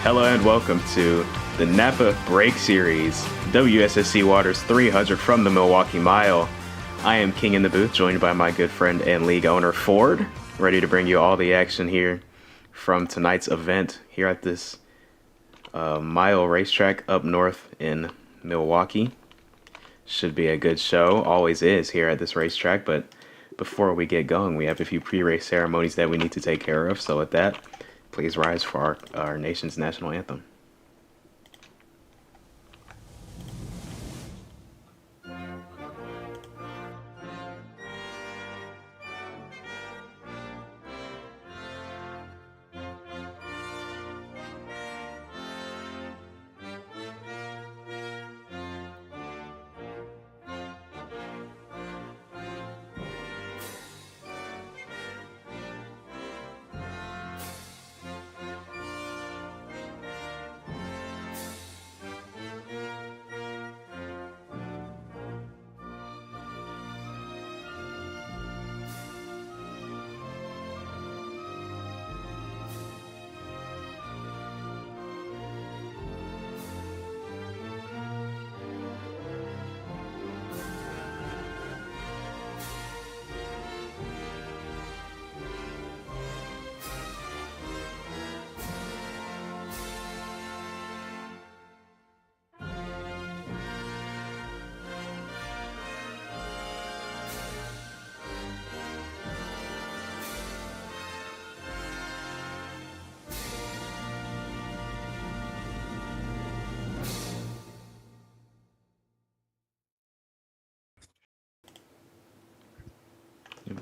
Hello and welcome to the NAPA Brakes Series, WSSC Waters 300 from the Milwaukee Mile. I am King in the booth, joined by my good friend and league owner Ford, ready to bring you all the action here from tonight's event here at this mile racetrack up north in Milwaukee. Should be a good show, always is here at this racetrack, but before we get going, we have a few pre-race ceremonies that we need to take care of. So with that, please rise for our nation's national anthem.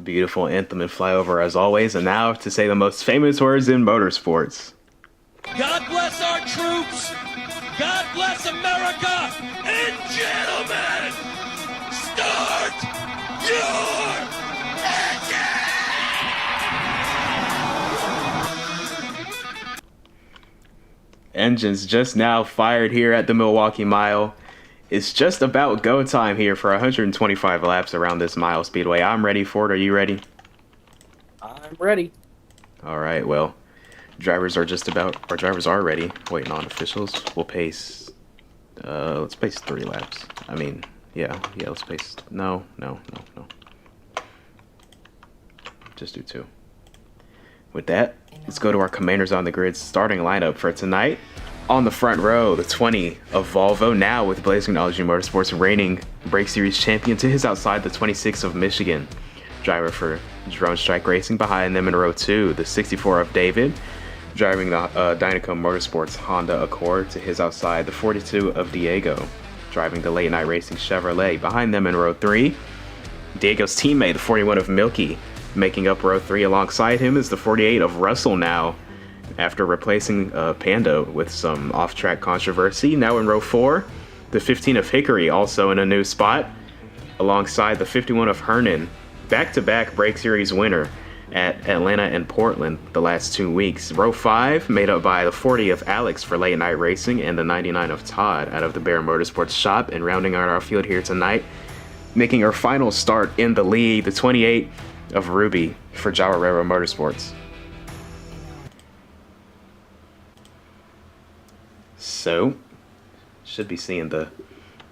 Beautiful anthem and flyover as always, and now to say the most famous words in motorsports. God bless our troops. God bless America. And gentlemen, start your Engines just now fired here at the Milwaukee Mile. It's just about go time here for 125 laps around this mile speedway. I'm ready, Ford. Are you ready? I'm ready. All right, well, drivers are ready. Waiting on officials. We'll pace, let's pace 3 laps. I mean, yeah, let's pace, no. Just do 2. With that, let's go to our Commanders on the Grid starting lineup for tonight. On the front row, the 20 of Volvo, now with Blazing Technology Motorsports, reigning Brakes Series champion, to his outside, the 26 of Michigan, driver for Drone Strike Racing. Behind them in row 2, the 64 of David, driving the Dynaco Motorsports Honda Accord. To his outside, the 42 of Diego, driving the Late Night Racing Chevrolet. Behind them in row 3, Diego's teammate, the 41 of Milky, making up row 3. Alongside him is the 48 of Russell, now after replacing Pando with some off-track controversy. Now in row 4, the 15 of Hickory, also in a new spot, alongside the 51 of Hernan, back-to-back Brakes Series winner at Atlanta and Portland the last 2 weeks. Row 5, made up by the 40 of Alex for Late Night Racing and the 99 of Todd out of the Bear Motorsports shop. And rounding out our field here tonight, making her final start in the lead, the 28 of Ruby for Jawa Railroad Motorsports. So, should be seeing the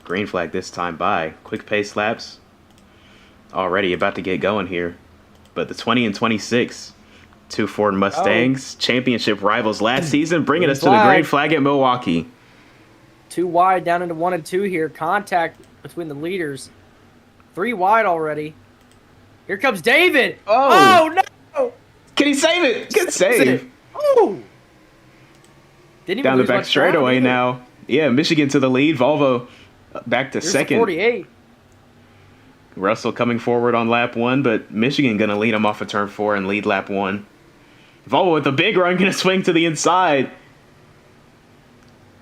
green flag this time by. Quick pace laps already about to get going here. But the 20 and 26, 2 Ford Mustangs, championship rivals last season, bringing us to the green flag at Milwaukee. 2 wide down into 1 and 2 here. Contact between the leaders. 3 wide already. Here comes David. Oh no! Can he save it? Good save. Oh! Didn't even Down the lose back much straightaway ground now. Yeah, Michigan to the lead. Volvo back to Here's second. The 48. Russell coming forward on lap 1, but Michigan going to lead him off of turn 4 and lead lap 1. Volvo with a big run, going to swing to the inside.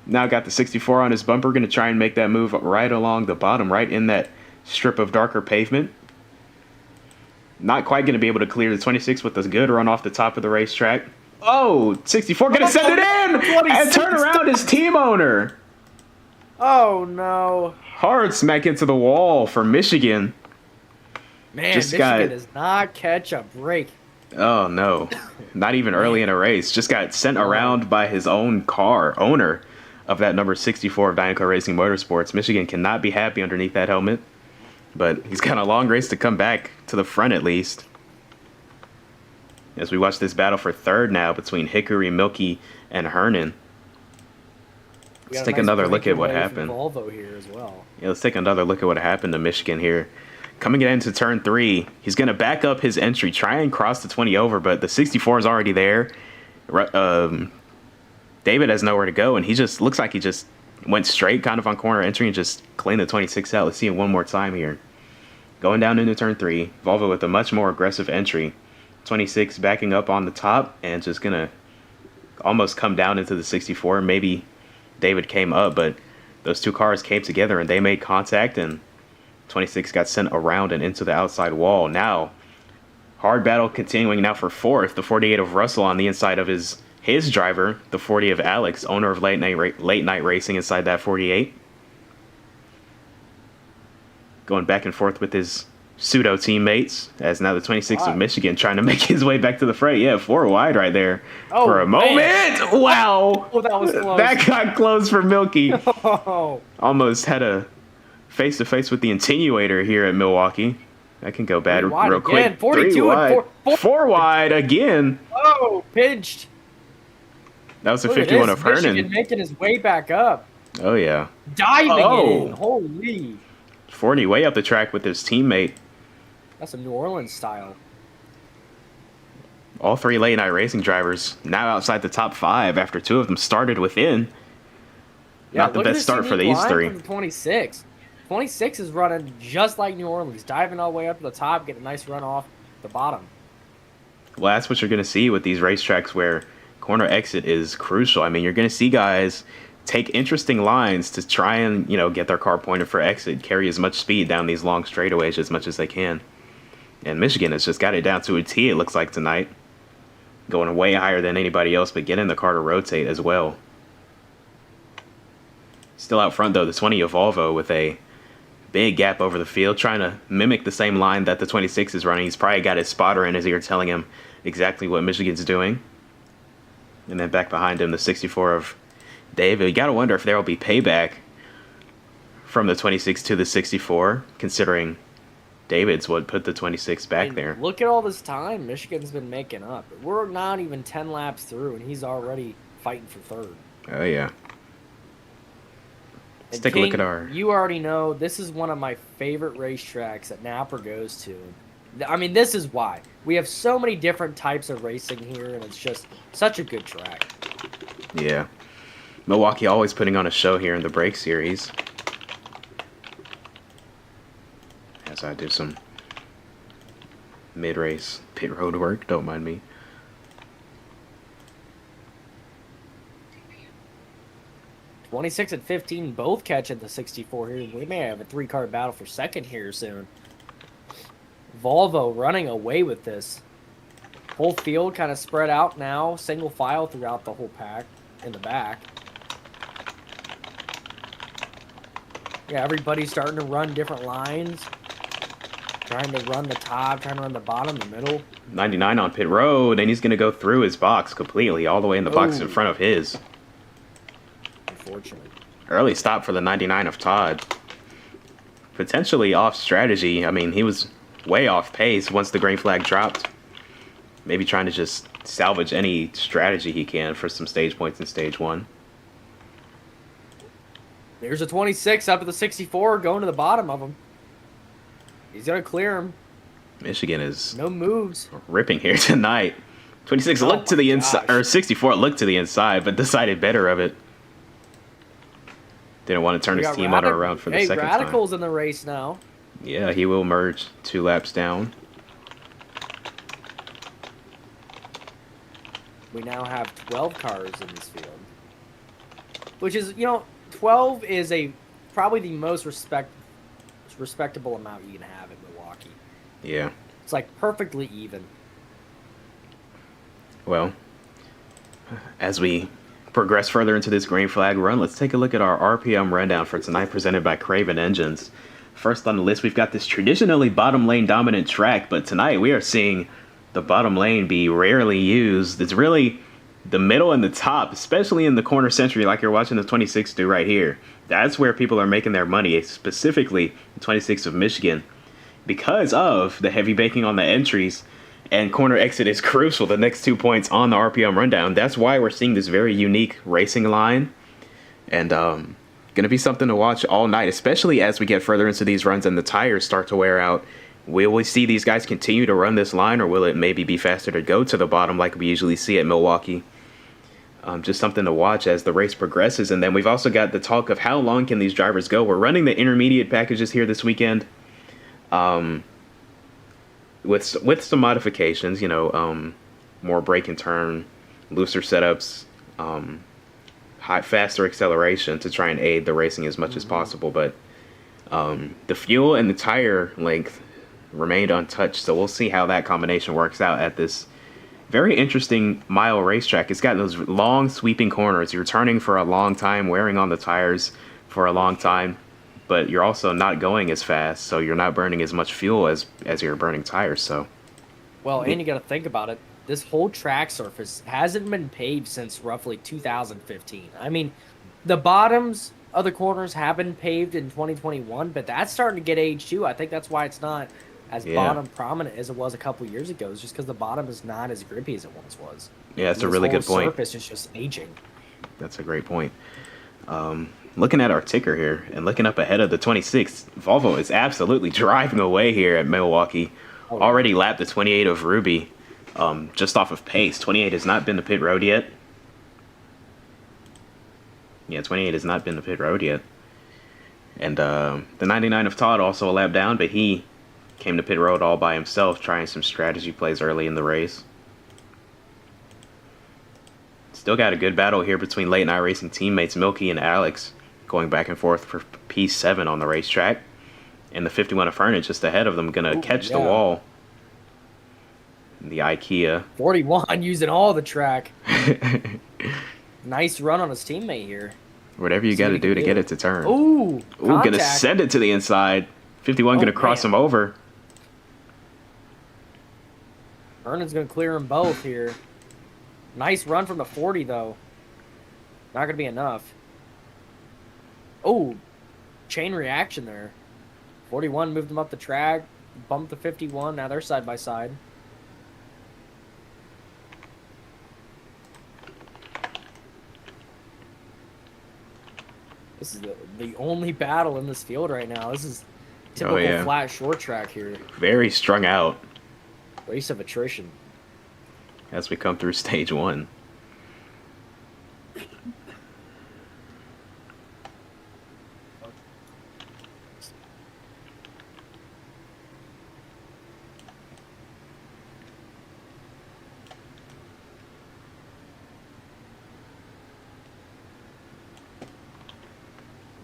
Now got the 64 on his bumper, going to try and make that move right along the bottom, right in that strip of darker pavement. Not quite going to be able to clear the 26 with a good run off the top of the racetrack. Oh, 64 going to send it in and turn around his team owner. Oh, no. Hard smack into the wall for Michigan. Man, Michigan does not catch a break. Oh no, not even early in a race. Just got sent around by his own owner of that number 64 of Dynaco Racing Motorsports. Michigan cannot be happy underneath that helmet, but he's got a long race to come back to the front at least. As we watch this battle for third now between Hickory, Milky, and Hernan. Let's take another look at what happened. Volvo here as well. Yeah, let's take another look at what happened to Michigan here. Coming into turn 3, he's going to back up his entry, try and cross the 20 over, but the 64 is already there. David has nowhere to go, and he just looks like he just went straight kind of on corner entry and just cleaned the 26 out. Let's see it one more time here. Going down into turn 3, Volvo with a much more aggressive entry. 26 backing up on the top and just going to almost come down into the 64. Maybe David came up, but those two cars came together and they made contact, and 26 got sent around and into the outside wall. Now, hard battle continuing now for fourth. The 48 of Russell on the inside of his driver. The 40 of Alex, owner of Late Night Racing, inside that 48. Going back and forth with his pseudo teammates, as now the 26 of Michigan trying to make his way back to the fray. Yeah, 4 wide right there for a moment. Man. Wow. Oh, that was close. That got close for Milky. Oh. Almost had a face-to-face with the attenuator here at Milwaukee. That can go bad real quick. 42 3 wide. and 4 wide again. Oh, pinched. That was a 51 of Hernan. Michigan making his way back up. Oh, yeah. Diving in. Holy. 40 way up the track with his teammate. That's a New Orleans style. All 3 late night racing drivers now outside the top 5 after 2 of them started within. Yeah, not the best start for these 3. 26. 26 is running just like New Orleans, diving all the way up to the top, getting a nice run off the bottom. Well, that's what you're going to see with these racetracks where corner exit is crucial. I mean, you're going to see guys take interesting lines to try and, get their car pointed for exit, carry as much speed down these long straightaways as much as they can. And Michigan has just got it down to a T, it looks like, tonight. Going way higher than anybody else, but getting the car to rotate as well. Still out front, though, the 20 of Volvo with a big gap over the field, trying to mimic the same line that the 26 is running. He's probably got his spotter in his ear telling him exactly what Michigan's doing. And then back behind him, the 64 of David. You got to wonder if there will be payback from the 26 to the 64, considering David's what put the 26 back there. Look at all this time Michigan's been making up. We're not even 10 laps through, and he's already fighting for third. Oh, yeah. Let's take King, a look at our... You already know this is one of my favorite racetracks that NAPA goes to. I mean, this is why. We have so many different types of racing here, and it's just such a good track. Yeah. Milwaukee always putting on a show here in the Brakes Series. As I do some mid-race pit road work, don't mind me. '26 and 15 both catching the 64 here. We may have a 3-car battle for second here soon. Volvo running away with this. Whole field kind of spread out now, single file throughout the whole pack in the back. Yeah, everybody's starting to run different lines. Trying to run the top, trying to run the bottom, the middle. 99 on pit road, and he's going to go through his box completely, all the way in the box in front of his. Unfortunately. Early stop for the 99 of Todd. Potentially off strategy. I mean, he was way off pace once the green flag dropped. Maybe trying to just salvage any strategy he can for some stage points in stage 1. There's a 26 up at the 64 going to the bottom of him. He's going to clear him. Michigan is no moves ripping here tonight. 26 looked to the inside, or 64 looked to the inside, but decided better of it. Didn't want to turn his team motor around for the second time. Radical's in the race now. Yeah, he will merge 2 laps down. We now have 12 cars in this field. Which is, 12 is probably the most respectable amount you can have in Milwaukee. Yeah. It's like perfectly even. Well, as we progress further into this green flag run, let's take a look at our RPM rundown for tonight presented by Craven Engines. First on the list, we've got this traditionally bottom lane dominant track, but tonight we are seeing the bottom lane be rarely used. It's really the middle and the top, especially in the corner century, like you're watching the 26 do right here. That's where people are making their money, specifically the 26 of Michigan, because of the heavy baking on the entries. And corner exit is crucial. The next 2 points on the RPM rundown. That's why we're seeing this very unique racing line. And going to be something to watch all night, especially as we get further into these runs and the tires start to wear out. Will we see these guys continue to run this line, or will it maybe be faster to go to the bottom like we usually see at Milwaukee? Just something to watch as the race progresses. And then we've also got the talk of how long can these drivers go. We're running the intermediate packages here this weekend. With some modifications, more brake and turn, looser setups, faster acceleration to try and aid the racing as much as possible. But the fuel and the tire length remained untouched, so we'll see how that combination works out at this very interesting mile racetrack. It's got those long sweeping corners. You're turning for a long time, wearing on the tires for a long time, but you're also not going as fast, so you're not burning as much fuel as you're burning tires. So, well, and you got to think about it. This whole track surface hasn't been paved since roughly 2015. I mean, the bottoms of the corners have been paved in 2021, but that's starting to get aged too. I think that's why it's not as bottom prominent as it was a couple years ago. It's just because the bottom is not as grippy as it once was. Yeah, that's a really good point. The surface is just aging. That's a great point. Looking at our ticker here and looking up ahead of the 26th, Volvo is absolutely driving away here at Milwaukee. Already lapped the 28 of Ruby, just off of pace. 28 has not been to pit road yet. Yeah, 28 has not been to pit road yet. And the 99 of Todd also a lap down, but he came to pit road all by himself, trying some strategy plays early in the race. Still got a good battle here between late night racing teammates Milky and Alex, going back and forth for P7 on the racetrack. And the 51 of Furnace just ahead of them, gonna catch the wall. The IKEA. 41 using all the track. Nice run on his teammate here. Whatever you got to do to get it to turn. Ooh, gonna send it to the inside. 51 gonna cross him over. Vernon's gonna clear them both here. Nice run from the 40 though. Not gonna be enough. Oh, chain reaction there. 41 moved them up the track, bumped the 51. Now they're side by side. This is the only battle in this field right now. This is typical flat short track here. Very strung out. Race of attrition. As we come through stage one.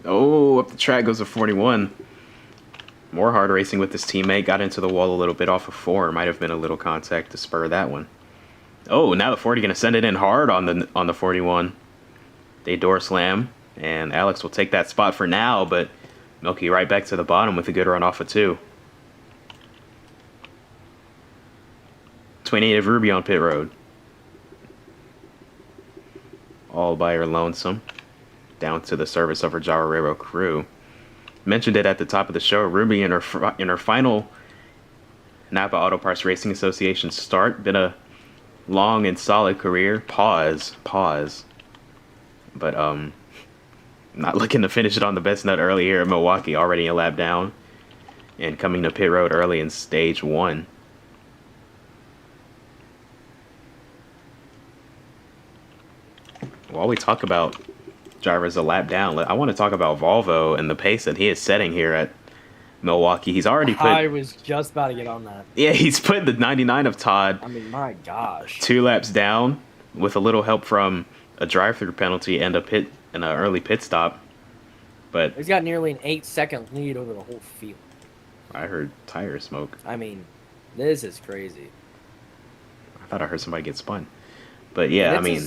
Oh, up the track goes a 41. More hard racing with his teammate. Got into the wall a little bit off of 4. Might have been a little contact to spur that one. Oh, now the 40 going to send it in hard on the 41. They door slam, and Alex will take that spot for now, but Milky right back to the bottom with a good run off of 2. 28 of Ruby on pit road. All by her lonesome. Down to the service of her Jawarero crew. Mentioned it at the top of the show. Ruby in her final NAPA Auto Parts Racing Association start. Been a long and solid career. Pause. But not looking to finish it on the best nut early here at Milwaukee. Already a lap down. And coming to pit road early in stage 1. While we talk about drivers a lap down, I want to talk about Volvo and the pace that he is setting here at Milwaukee. He's already put... I was just about to get on that. Yeah, he's put the 99 of Todd... I mean, my gosh. 2 laps down with a little help from a drive-through penalty and an early pit stop. But he's got nearly an 8-second lead over the whole field. I heard tire smoke. I mean, this is crazy. I thought I heard somebody get spun. But yeah, I mean...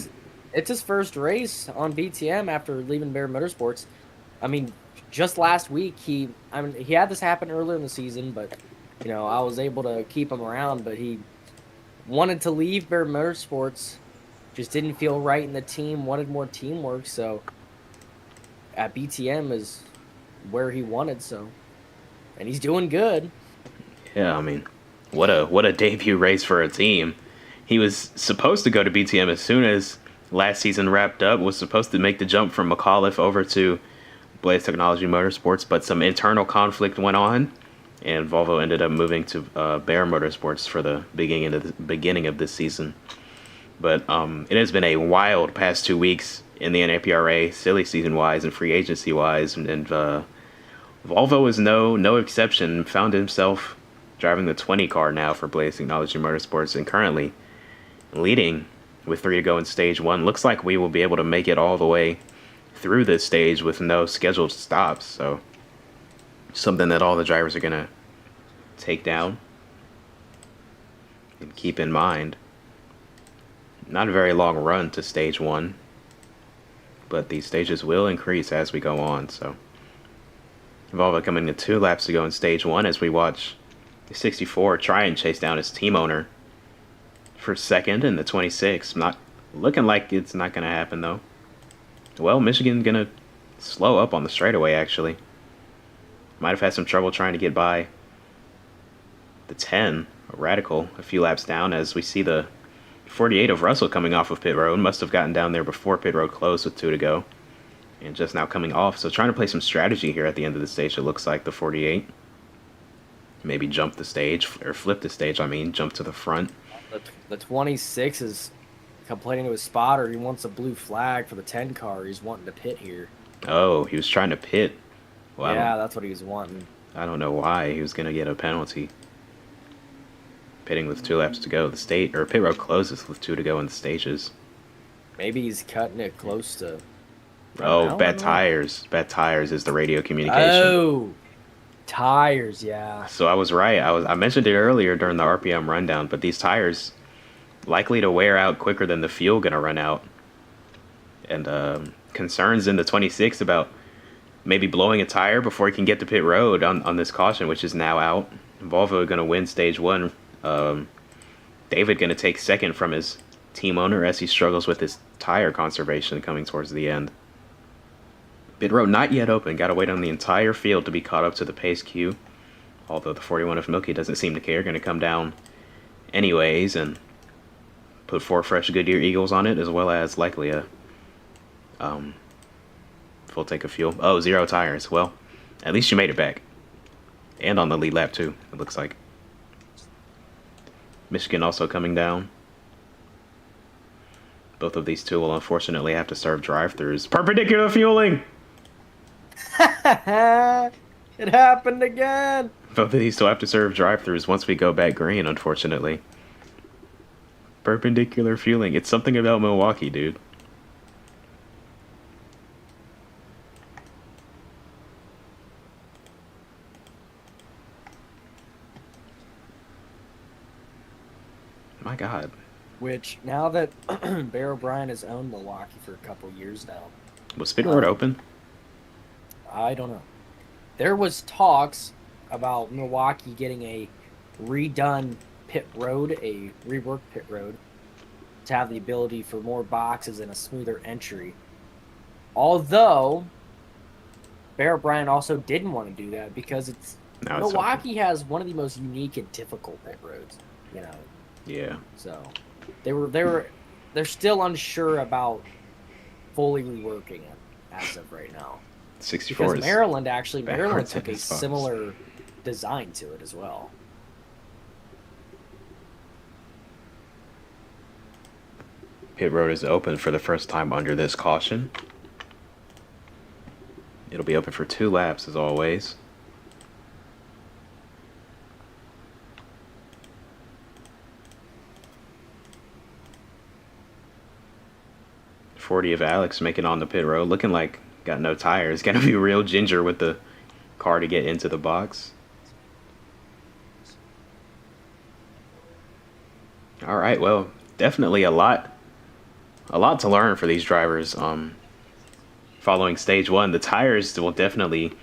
It's his first race on BTM after leaving Bear Motorsports. I mean, just last week he had this happen earlier in the season, but I was able to keep him around. But he wanted to leave Bear Motorsports, just didn't feel right in the team, wanted more teamwork, so at BTM is where he wanted, so. And he's doing good. Yeah, I mean, what a debut race for a team. He was supposed to go to BTM as soon as last season wrapped up, was supposed to make the jump from McAuliffe over to Blaze Technology Motorsports, but some internal conflict went on, and Volvo ended up moving to Bear Motorsports for the beginning of this season. But it has been a wild past 2 weeks in the NAPRA, silly season-wise and free agency-wise, and Volvo is no exception. Found himself driving the 20 car now for Blaze Technology Motorsports, and currently leading with 3 to go in stage 1. Looks like we will be able to make it all the way through this stage with no scheduled stops, so something that all the drivers are going to take down and keep in mind. Not a very long run to stage 1, but these stages will increase as we go on, so Volvo coming to 2 laps to go in stage 1 as we watch the 64 try and chase down his team owner for second in the 26. Not looking like it's not going to happen, though. Well, Michigan going to slow up on the straightaway, actually. Might have had some trouble trying to get by the 10, Radical, a few laps down, as we see the 48 of Russell coming off of pit road. Must have gotten down there before pit road closed with 2 to go. And just now coming off. So trying to play some strategy here at the end of the stage, it looks like, the 48. Maybe jump the stage, or flip the stage, jump to the front. The 26 is complaining to his spotter. He wants a blue flag for the 10 car. He's wanting to pit here. Oh, he was trying to pit. Well, yeah, that's what he was wanting. I don't know why he was going to get a penalty. Pitting with 2 laps to go. The pit road closes with 2 to go in the stages. Maybe he's cutting it close to... Oh, bad tires. Bad tires is the radio communication. Oh, tires, yeah. So I was right. I mentioned it earlier during the RPM rundown, but these tires likely to wear out quicker than the fuel going to run out. And concerns in the 26 about maybe blowing a tire before he can get to pit road on this caution, which is now out. Volvo going to win stage 1. David going to take second from his team owner as he struggles with his tire conservation coming towards the end. Pit road not yet open. Got to wait on the entire field to be caught up to the pace queue. Although the 41 of Milky doesn't seem to care. Going to come down anyways and put 4 fresh Goodyear Eagles on it, as well as likely a full tank of fuel. Oh, 0 tires. Well, at least you made it back. And on the lead lap too, it looks like. Michigan also coming down. Both of these two will unfortunately have to serve drive-thrus. Perpendicular fueling! It happened again! Both of these will have to serve drive-thrus once we go back green, unfortunately. Perpendicular fueling. It's something about Milwaukee, dude. My God. Which, now that Bear O'Brien has owned Milwaukee for a couple years now. Was pit road open? I don't know. There was talks about Milwaukee getting a redone pit road, a reworked pit road, to have the ability for more boxes and a smoother entry. Although, Bear O'Brien also didn't want to do that because Milwaukee has one of the most unique and difficult pit roads, you know. Yeah. So they're still unsure about fully reworking it as of right now. 64 because Maryland backwards took a in spots. similar design to it as well. Pit road is open for the first time under this caution. It'll be open for 2 laps as always. .40 of Alex making on the pit road, looking like got no tires. Got to be real ginger with the car to get into the box. All right, well, definitely a lot to learn for these drivers. Following stage 1, the tires will definitely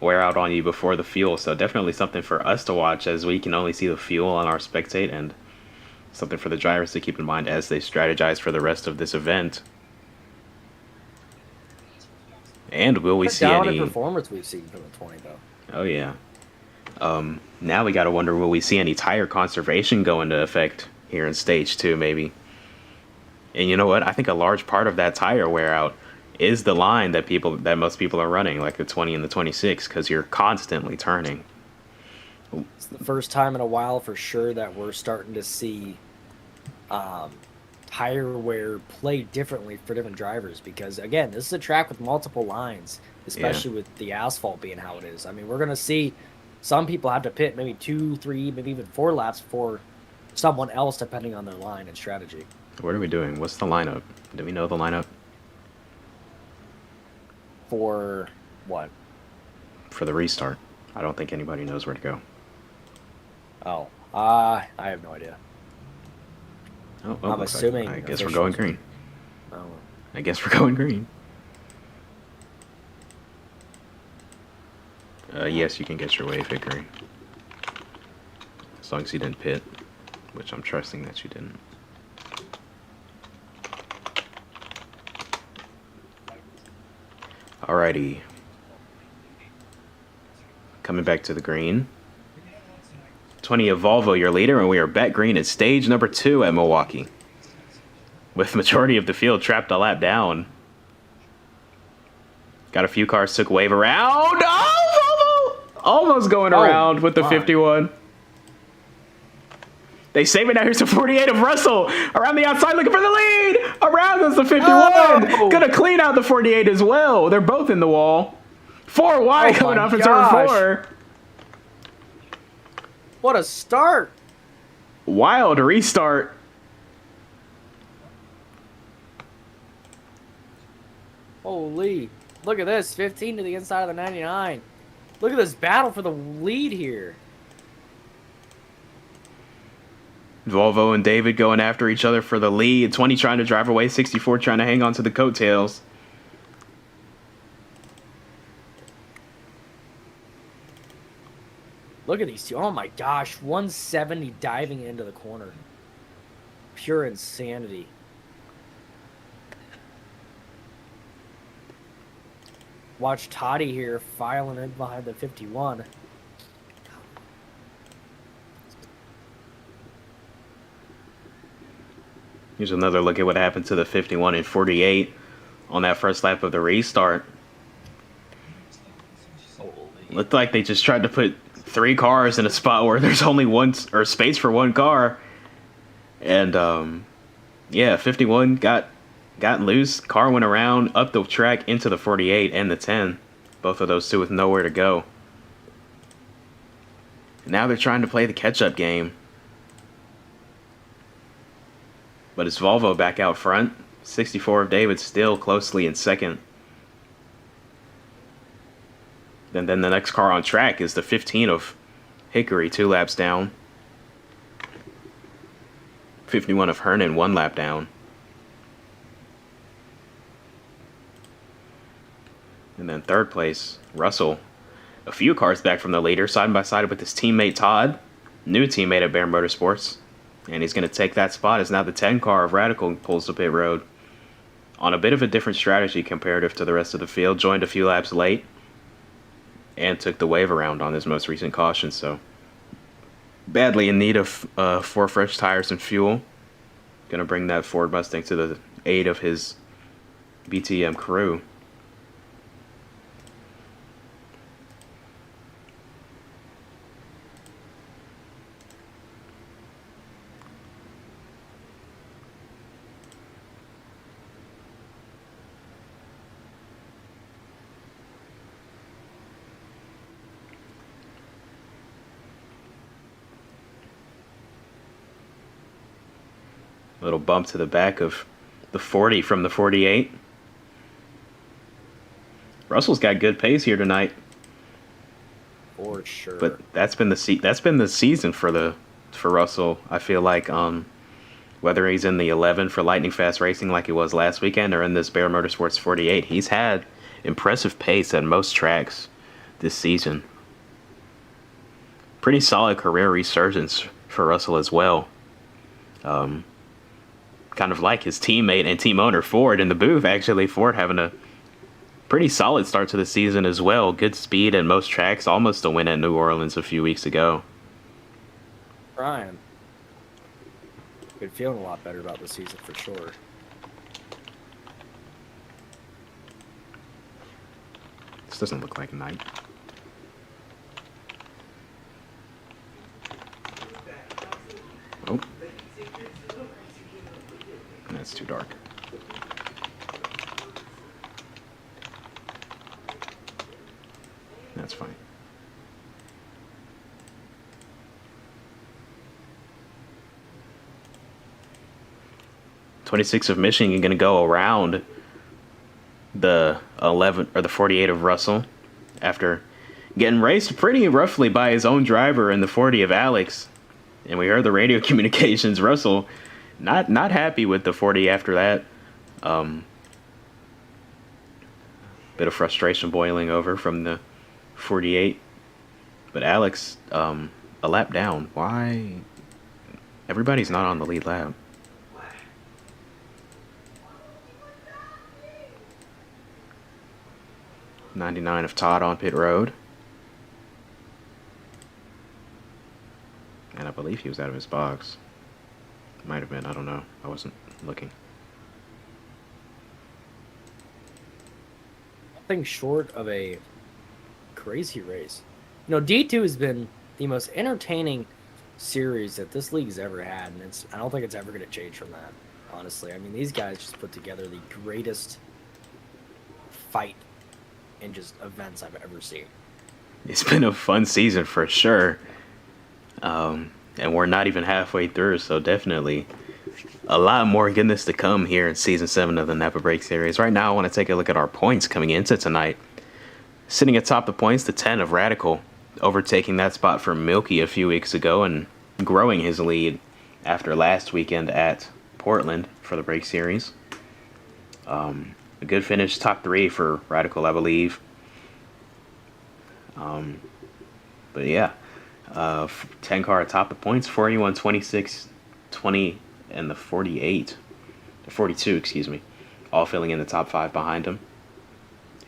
wear out on you before the fuel, so definitely something for us to watch as we can only see the fuel on our spectate, and Something for the drivers to keep in mind as they strategize for the rest of this event. And will we see Down any in performance we've seen from the 20 though? Oh yeah. Now we gotta wonder, will we see any tire conservation go into effect here in stage 2 maybe? And you know what? I think a large part of that tire wear out is the line that most people are running, like the 20 and the 26, because you're constantly turning. It's the first time in a while for sure that we're starting to see tire wear play differently for different drivers, because again, this is a track with multiple lines, especially with the asphalt being how it is. I mean, we're going to see some people have to pit maybe 2, 3, maybe even 4 laps for someone else depending on their line and strategy. What are we doing? What's the lineup? Do we know the lineup? For what? For the restart. I don't think anybody knows where to go. Oh, I have no idea. Oh, I'm assuming. I guess we're going green. Oh. I guess we're going green. Yes, you can get your wave hit green. As long as you didn't pit, which I'm trusting that you didn't. Alrighty. Coming back to the green. 20 of Volvo, your leader, and we are bet green at stage number 2 at Milwaukee. With majority of the field trapped a lap down. Got a few cars took wave around. Oh, Volvo! Almost going around with the 51. They save it now. Here's the 48 of Russell. Around the outside looking for the lead. Around is the 51. Oh! Gonna clean out the 48 as well. They're both in the wall. 4 wide coming off in turn 4. What a start. Wild restart. Holy. Look at this. 15 to the inside of the 99. Look at this battle for the lead here. Volvo and David going after each other for the lead. 20 trying to drive away. 64 trying to hang on to the coattails. Look at these two. Oh my gosh. 170 diving into the corner. Pure insanity. Watch Toddy here filing in behind the 51. Here's another look at what happened to the 51 and 48 on that first lap of the restart. Looked like they just tried to put 3 cars in a spot where there's only space for 1 car. And yeah, 51 got loose. Car went around up the track into the 48 and the 10. Both of those two with nowhere to go. Now they're trying to play the catch-up game. But it's Volvo back out front. 64 of David still closely in second. And then the next car on track is the 15 of Hickory, 2 laps down. 51 of Hernan, 1 lap down. And then third place, Russell. A few cars back from the leader, side by side with his teammate Todd. New teammate at Bear Motorsports. And he's going to take that spot as now the 10 car of Radical pulls the pit road. On a bit of a different strategy comparative to the rest of the field. Joined a few laps late. And took the wave around on his most recent caution. So badly in need of 4 fresh tires and fuel. Going to bring that Ford Mustang to the aid of his BTM crew. Little bump to the back of the 40 from the 48. Russell's got good pace here tonight. For sure. But that's been the season for Russell. I feel like whether he's in the 11 for Lightning Fast Racing like he was last weekend or in this Bear Motorsports 48, he's had impressive pace at most tracks this season. Pretty solid career resurgence for Russell as well. Kind of like his teammate and team owner Ford in the booth. Actually, Ford having a pretty solid start to the season as well. Good speed at most tracks, almost a win at New Orleans a few weeks ago. Brian, been feeling a lot better about the season for sure. This doesn't look like night. Oh. That's too dark. That's fine. '26 of Michigan going to go around the 11 or the 48 of Russell after getting raced pretty roughly by his own driver in the 40 of Alex. And we heard the radio communications. Russell not happy with the 40 after that. Bit of frustration boiling over from the 48. But Alex, a lap down. Why? Everybody's not on the lead lap. '99 of Todd on pit road. And I believe he was out of his box. Might have been, I don't know. I wasn't looking. Nothing short of a crazy race. You know, D2 has been the most entertaining series that this league's ever had, and I don't think it's ever going to change from that, honestly. I mean, these guys just put together the greatest fight and just events I've ever seen. It's been a fun season for sure. And we're not even halfway through, so definitely a lot more goodness to come here in Season 7 of the NAPA Brakes Series. Right now, I want to take a look at our points coming into tonight. Sitting atop the points, the 10 of Radical, overtaking that spot from Milky a few weeks ago and growing his lead after last weekend at Portland for the Brake Series. A good finish, top 3 for Radical, I believe. But yeah. 10 car atop the points, 41, 26, 20, and the 48. The 42, excuse me. All filling in the top 5 behind him.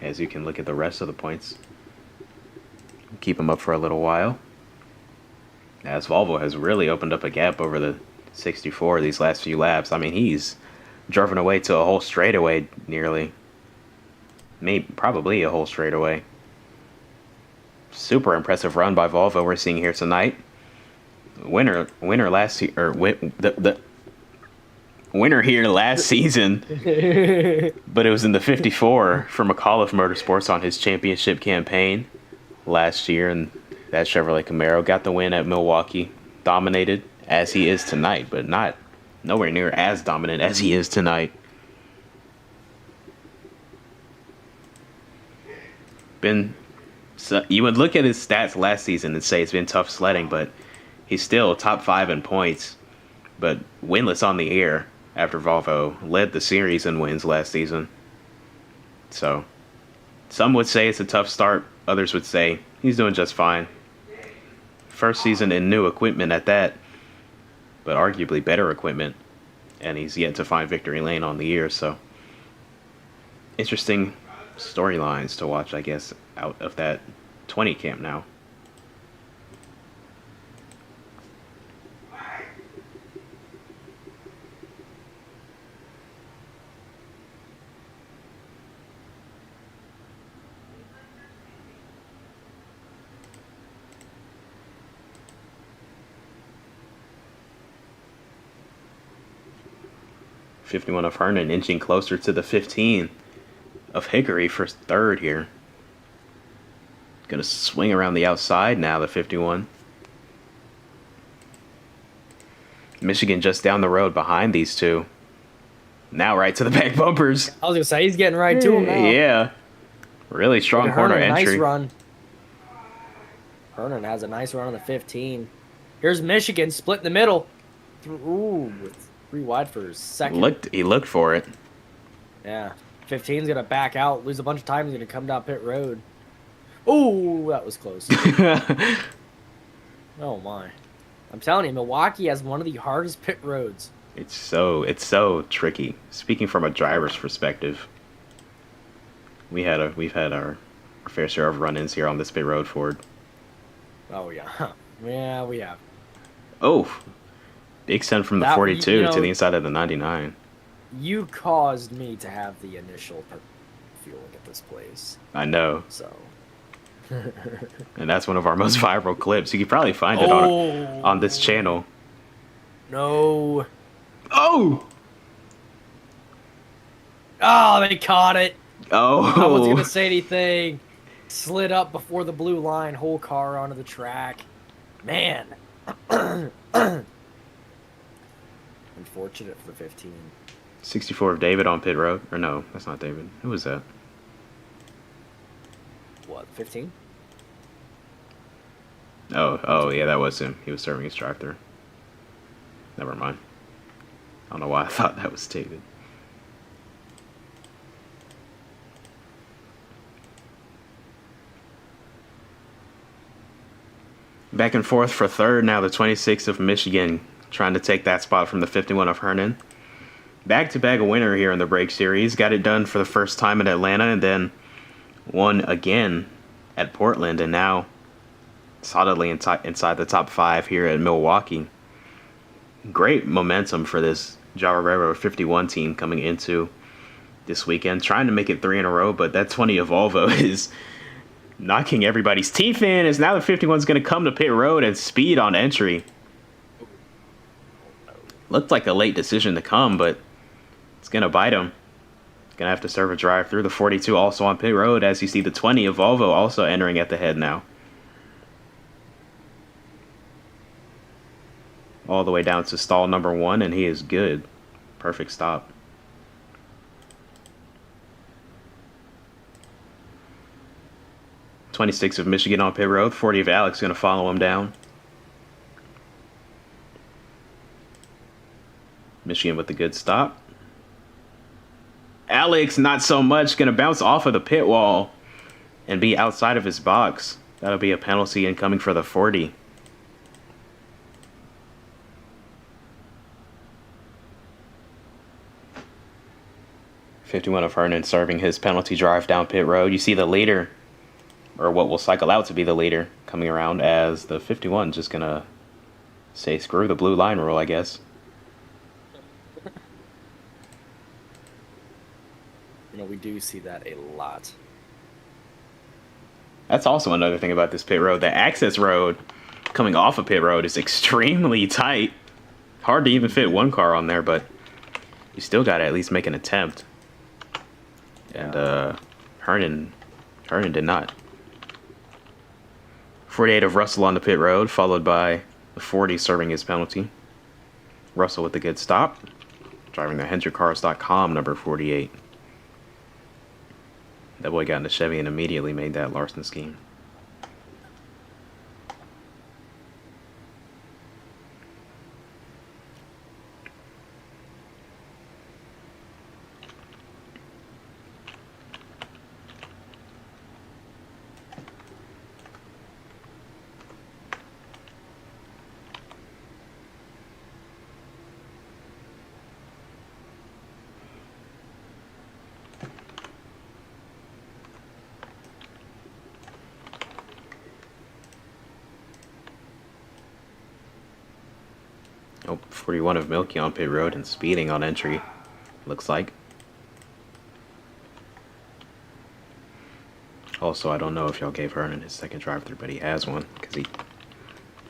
As you can look at the rest of the points. Keep him up for a little while. As Volvo has really opened up a gap over the 64 these last few laps. I mean, he's driven away to a whole straightaway nearly. Maybe, probably a whole straightaway. Super impressive run by Volvo we're seeing here tonight. Winner last year, or the winner here last season, but it was in the 54 for McAuliffe Motorsports on his championship campaign last year, and that Chevrolet Camaro got the win at Milwaukee. Dominated as he is tonight, but nowhere near as dominant as he is tonight. So you would look at his stats last season and say it's been tough sledding, but he's still top 5 in points, but winless on the air after Volvo led the series in wins last season. So some would say it's a tough start. Others would say he's doing just fine. First season in new equipment at that, but arguably better equipment, and he's yet to find victory lane on the year. So interesting storylines to watch, I guess, out of that 20 camp now. '51 of Hernan inching closer to the 15 of Hickory for third here. Gonna swing around the outside now, the 51. Michigan just down the road behind these two. Now right to the back bumpers. I was gonna say he's getting right to him now. Yeah. Really strong corner entry. Nice run. Hernan has a nice run on the 15. Here's Michigan split in the middle. Ooh, with 3 wide for his second. He looked for it. Yeah. 15's gonna back out, lose a bunch of time. He's gonna come down pit road. Ooh, that was close. Oh my. I'm telling you, Milwaukee has one of the hardest pit roads. It's so tricky. Speaking from a driver's perspective, we've had our fair share of run-ins here on this pit road, Ford. Oh yeah, yeah, we have. Oh, big send from the That 42 to the inside of the 99. You caused me to have the initial feeling at this place. I know. So. And that's one of our most viral clips. You could probably find it on this channel. No. Oh! Oh, they caught it. Oh! No one's gonna say anything. Slid up before the blue line, whole car onto the track. Man. Unfortunate for the 15. 64 of David on pit road. Or no, that's not David. Who was that? What, 15? Oh, yeah, that was him. He was serving his drive-thru. Never mind. I don't know why I thought that was David. Back and forth for third now, the 26 of Michigan trying to take that spot from the 51 of Hernan. Back-to-back winner here in the Brakes Series. Got it done for the first time at Atlanta and then won again at Portland, and now solidly inside the top 5 here at Milwaukee. Great momentum for this Java Railroad 51 team coming into this weekend, trying to make it 3 in a row, but that 20 of Volvo is knocking everybody's teeth in, as now the 51's going to come to pit road and speed on entry. Looked like a late decision to come, but it's going to bite him. Going to have to serve a drive through. The 42 also on pit road, as you see the 20 of Volvo also entering at the head now. All the way down to stall number 1, and he is good. Perfect stop. .26 of Michigan on pit road. 40 of Alex going to follow him down. Michigan with a good stop. Alex, not so much. Going to bounce off of the pit wall and be outside of his box. That'll be a penalty incoming for the 40. .51 of Hernan serving his penalty drive down pit road. You see the leader, or what will cycle out to be the leader, coming around, as the 51 just going to say screw the blue line rule, I guess. You know, we do see that a lot. That's also another thing about this pit road. The access road coming off of pit road is extremely tight. Hard to even fit one car on there, but you still got to at least make an attempt. And Hernan did not. 48 of Russell on the pit road, followed by the 40 serving his penalty. Russell with a good stop. Driving the HendrickCars.com number 48. That boy got in the Chevy and immediately made that Larson scheme. Oh, 41 of Milky on pit road and speeding on entry, looks like. Also, I don't know if y'all gave Hernan his second drive-thru, but he has one because he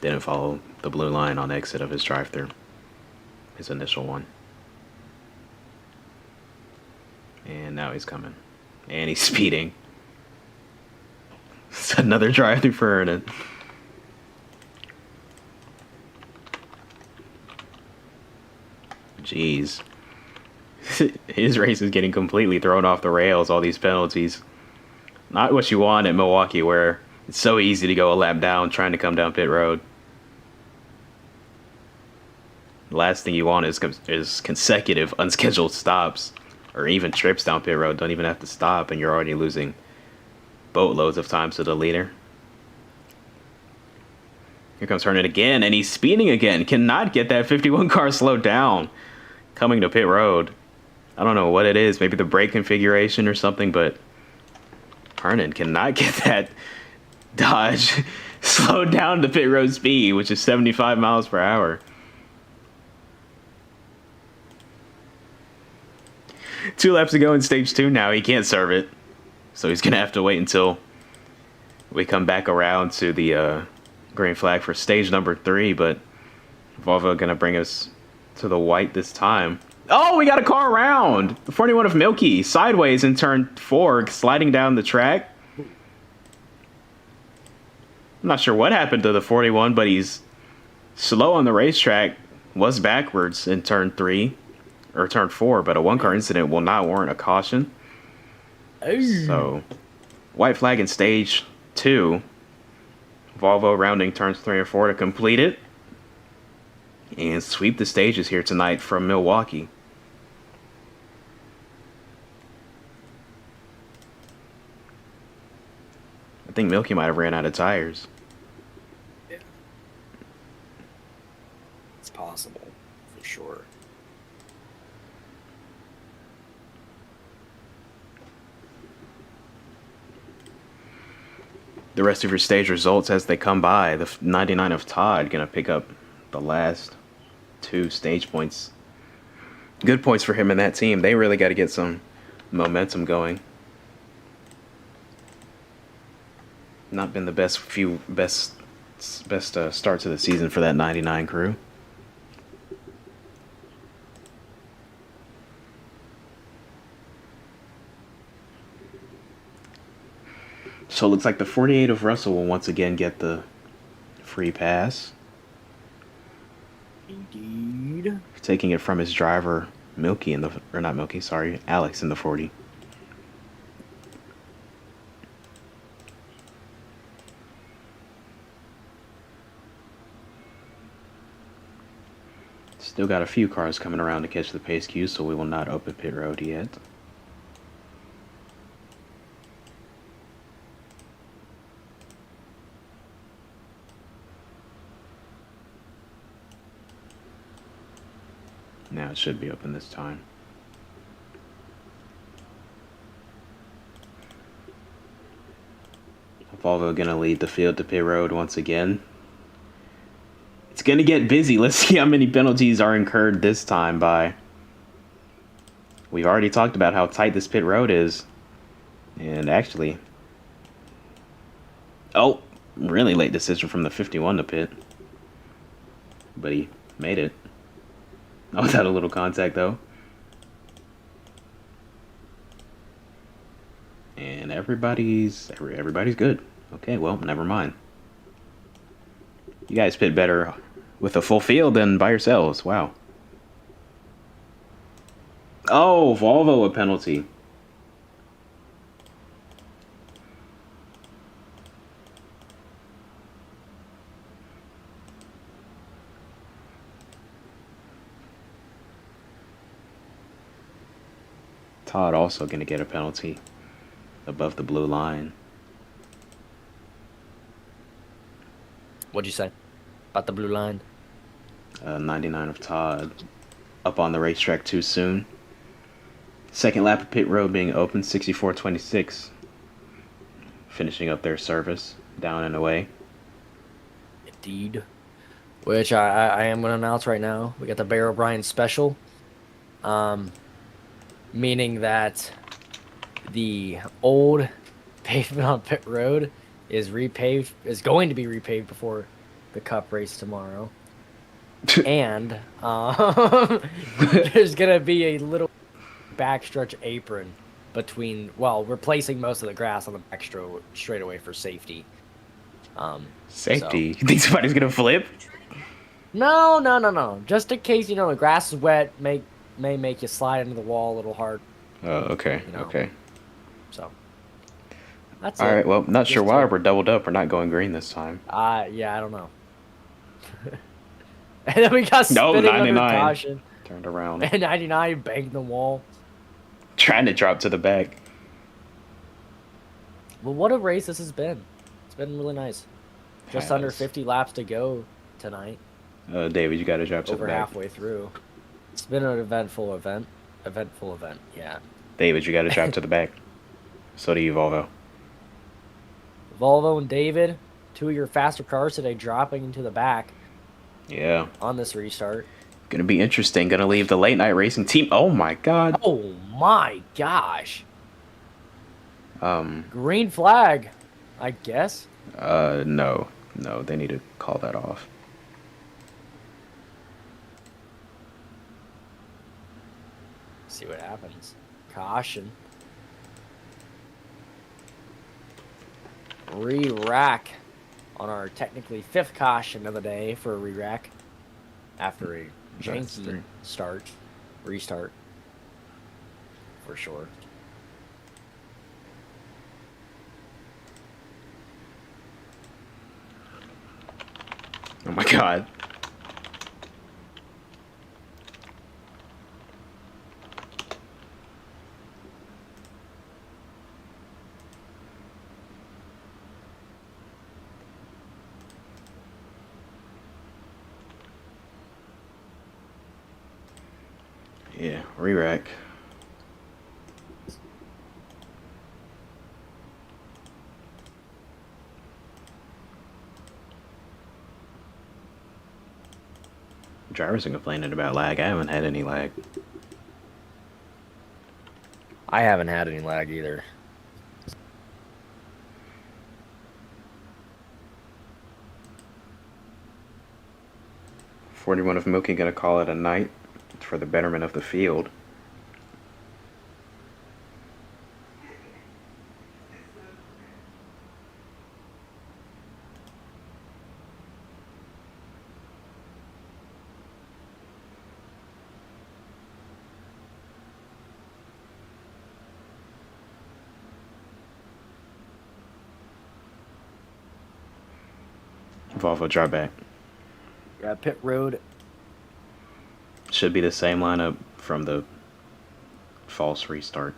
didn't follow the blue line on exit of his drive-thru, his initial one. And now he's coming. And he's speeding. It's another drive-thru for Hernan. Jeez. His race is getting completely thrown off the rails, all these penalties. Not what you want at Milwaukee, where it's so easy to go a lap down trying to come down pit road. The last thing you want is consecutive unscheduled stops, or even trips down pit road. Don't even have to stop, and you're already losing boatloads of time to the leader. Here comes Hernan again, and he's speeding again. Cannot get that 51 car slowed down. Coming to pit road. I don't know what it is. Maybe the brake configuration or something, but Hernan cannot get that Dodge slowed down to pit road speed, which is 75 miles per hour. 2 laps to go in stage 2 now. He can't serve it. So he's going to have to wait until we come back around to the green flag for stage number 3. But Volvo going to bring us to the white this time. Oh, we got a car around. The 41 of Milky sideways in turn 4, sliding down the track. I'm not sure what happened to the 41, but he's slow on the racetrack. Was backwards in turn 3 or turn 4, but a 1-car incident will not warrant a caution. So, white flag in stage 2. Volvo rounding turns 3 and 4 to complete it. And sweep the stages here tonight from Milwaukee. I think Milky might have ran out of tires. Yeah. It's possible, for sure. The rest of your stage results as they come by. The 99 of Todd going to pick up the last 2 stage points. Good points for him and that team. They really got to get some momentum going. Not been the best start to the season for that 99 crew. So it looks like the 48 of Russell will once again get the free pass. Indeed. Taking it from his driver, Milky Alex in the 40. Still got a few cars coming around to catch the pace queue, so we will not open pit road yet. Now it should be open this time. Volvo gonna lead the field to pit road once again. It's gonna get busy. Let's see how many penalties are incurred this time by. We've already talked about how tight this pit road is. And actually... Oh! Really late decision from the 51 to pit. But he made it. Not without a little contact, though. And everybody's good. Okay, well, never mind. You guys pit better with a full field than by yourselves. Wow. Oh, Volvo a penalty. Todd also going to get a penalty above the blue line. What'd you say about the blue line? 99 of Todd up on the racetrack too soon. Second lap of pit road being open, 64.26. Finishing up their service, down and away. Indeed. Which I am going to announce right now. We got the Bear O'Brien special. Meaning that the old pavement on pit road is going to be repaved before the Cup race tomorrow. And there's going to be a little backstretch apron replacing most of the grass on the back straightaway for safety. Safety? You think somebody's going to flip? No. Just in case, the grass is wet, may make you slide into the wall a little hard. Oh, okay, okay. So, that's all it. right, well, not sure why we're doubled up. We're not going green this time. Yeah, I don't know. And then we got spinning under caution. Turned around. And 99 banged the wall. Trying to drop to the back. Well, what a race this has been. It's been really nice. Just under 50 laps to go tonight. David, you got to drop to the Over back. halfway through. It's been an eventful event. Yeah. David, you got to drop to the back. So do you, Volvo. Volvo and David, 2 of your faster cars today dropping into the back. Yeah. On this restart. Gonna be interesting. Gonna leave the late night racing team. Oh my god. Oh my gosh. Green flag, I guess. No. No, they need to call that off. See what happens. Caution. Re-rack on our technically 5th caution of the day for a re-rack after a janky restart for sure. Oh my god. Yeah, re-rack. Drivers are complaining about lag. I haven't had any lag. I haven't had any lag either. .41 of Milky gonna call it a night for the betterment of the field. Volvo drive back. Yeah, pit road. Should be the same lineup from the false restart.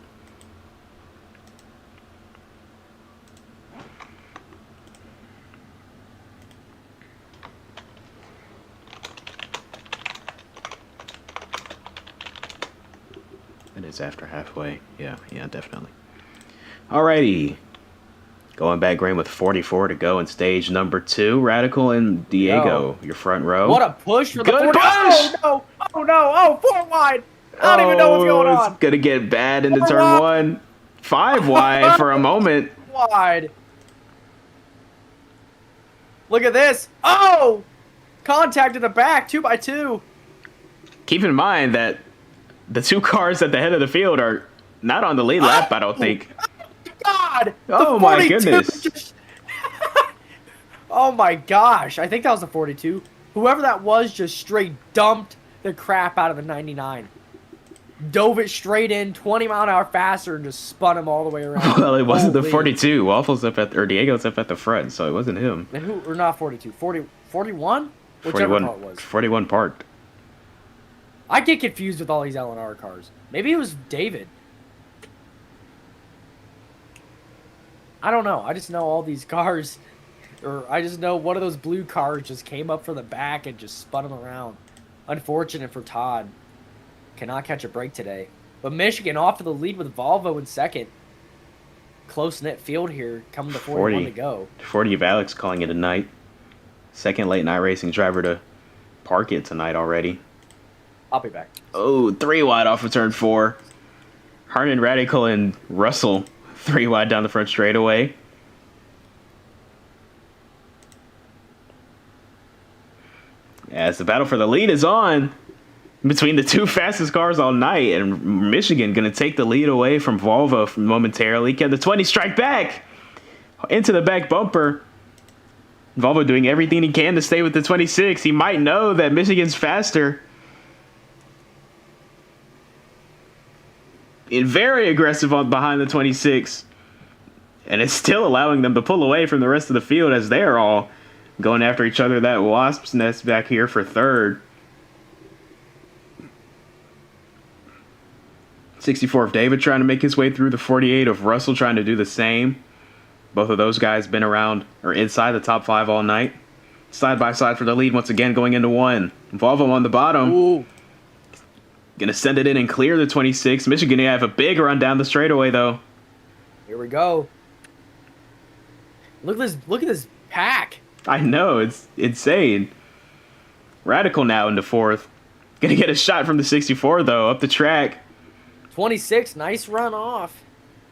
It is after halfway. Yeah, definitely. Alrighty. Going back green with 44 to go in stage number 2. Radical and Diego, your front row. What a push for the Good 40. push! Oh no! Oh no! Oh, 4 wide! I don't even know what's going on. It's gonna get bad into 4 turn wide. 1. 5 wide for a moment. Wide. Look at this. Oh! Contact in the back, 2x2. Keep in mind that the 2 cars at the head of the field are not on the lead lap, I don't think. God! Oh my goodness. Oh my gosh. I think that was the 42. Whoever that was just straight dumped the crap out of the 99. Dove it straight in, 20-mile-an-hour faster, and just spun him all the way around. Well, it wasn't the Holy. 42. Waffles up at, or Diego's up at the front, so it wasn't him. And who, or not 42, 41? Whichever car it was. 41 parked. I get confused with all these L&R cars. Maybe it was David. I don't know. I just know all these cars, or I just know one of those blue cars just came up from the back and just spun him around. Unfortunate for Todd. Cannot catch a break today. But Michigan off to the lead with Volvo in second. Close-knit field here, coming to 41 to go. 40 of Alex calling it a night. Second late night racing driver to park it tonight already. I'll be back. Oh, 3 wide off of turn 4. Harnan, Radical, and Russell 3 wide down the front straightaway. As the battle for the lead is on between the 2 fastest cars all night, and Michigan going to take the lead away from Volvo momentarily. Can the 20 strike back into the back bumper? Volvo doing everything he can to stay with the 26. He might know that Michigan's faster. And very aggressive on behind the 26. And it's still allowing them to pull away from the rest of the field as they're all going after each other. That wasp's nest back here for third. 64 of David trying to make his way through the 48 of Russell trying to do the same. Both of those guys been around or inside the top 5 all night. Side by side for the lead once again going into 1. Volvo on the bottom. Ooh. Gonna send it in and clear the 26. Michigan gonna have a big run down the straightaway though. Here we go. Look at this pack. I know, it's insane. Radical now into 4th. Gonna get a shot from the 64 though, up the track. 26, nice run off.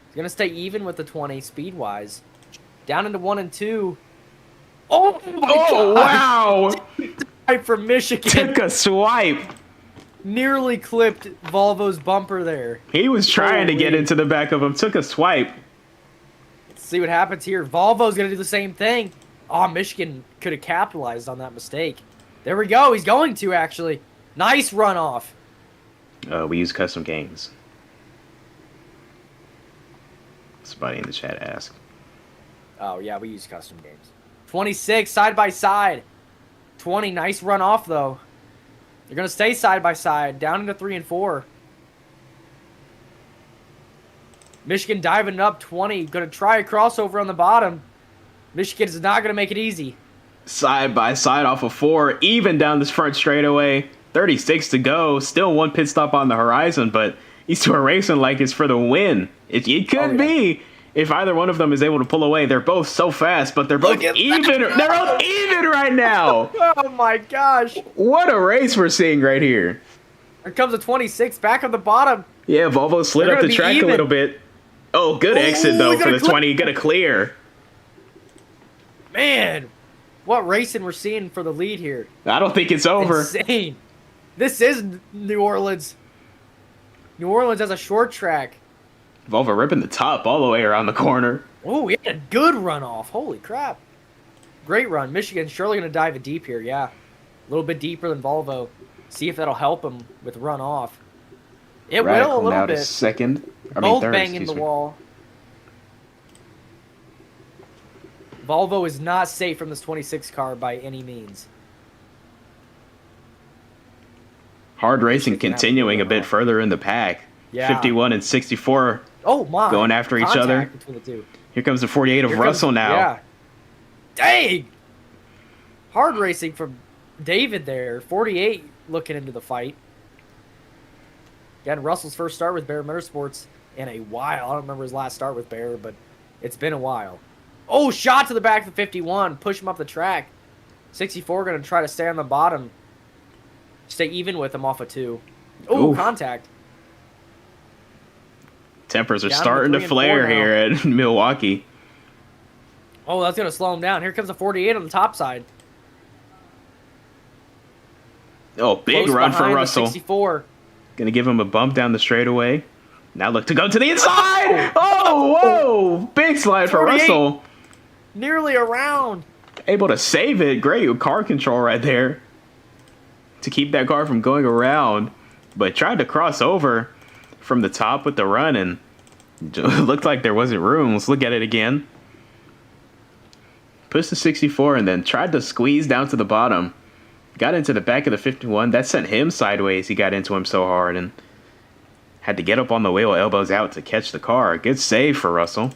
He's gonna stay even with the 20 speed wise. Down into 1 and 2. Oh my God. Wow! Right from Michigan. Took a swipe. Nearly clipped Volvo's bumper there. He was trying to get into the back of him. Took a swipe. Let's see what happens here. Volvo's gonna do the same thing. Oh, Michigan could have capitalized on that mistake. There we go. He's going to actually. Nice run off. We use custom games. Somebody in the chat asked. Oh yeah, we use custom games. 26 side by side. 20, nice run off though. They're gonna stay side by side, down into 3 and 4. Michigan diving up 20, gonna try a crossover on the bottom. Michigan is not gonna make it easy. Side by side off of 4, even down this front straightaway. 36 to go, still 1 pit stop on the horizon, but these two are racing like it's for the win. It could be if either one of them is able to pull away. They're both so fast, but they're both even. They're both even right now. Oh my gosh. What a race we're seeing right here. Here comes a 26 back on the bottom. Yeah, Volvo slid up the track a little bit. Oh, good exit though for the 20. Gonna clear. Man, what racing we're seeing for the lead here. I don't think it's over. Insane. This is New Orleans. New Orleans has a short track. Volvo ripping the top all the way around the corner. Oh, he had a good run off. Holy crap. Great run. Michigan's surely going to dive it deep here, yeah. A little bit deeper than Volvo. See if that'll help him with run off. It Radical will a little now bit. To second. Both third, banging the wall. Volvo is not safe from this 26 car by any means. Hard racing continuing a bit further in the pack. Yeah. 51 and 64 Oh my. going after each other. Between the two. Here comes the 48 of Russell now. Yeah. Dang. Hard racing from David there. 48 looking into the fight. Again, Russell's first start with Bear Motorsports in a while. I don't remember his last start with Bear, but it's been a while. Oh, shot to the back of the 51. Push him up the track. 64 going to try to stay on the bottom. Stay even with him off of 2. Oh, contact. Tempers are starting to flare here at Milwaukee. Oh, that's going to slow him down. Here comes the 48 on the top side. Oh, big run for Russell. 64. Going to give him a bump down the straightaway. Now look to go to the inside. Oh, whoa. Big slide for Russell. Nearly around. Able to save it. Great car control right there to keep that car from going around. But tried to cross over from the top with the run, and it looked like there wasn't room. Let's look at it again. Pushed the 64 and then tried to squeeze down to the bottom. Got into the back of the 51. That sent him sideways. He got into him so hard and had to get up on the wheel, elbows out to catch the car. Good save for Russell.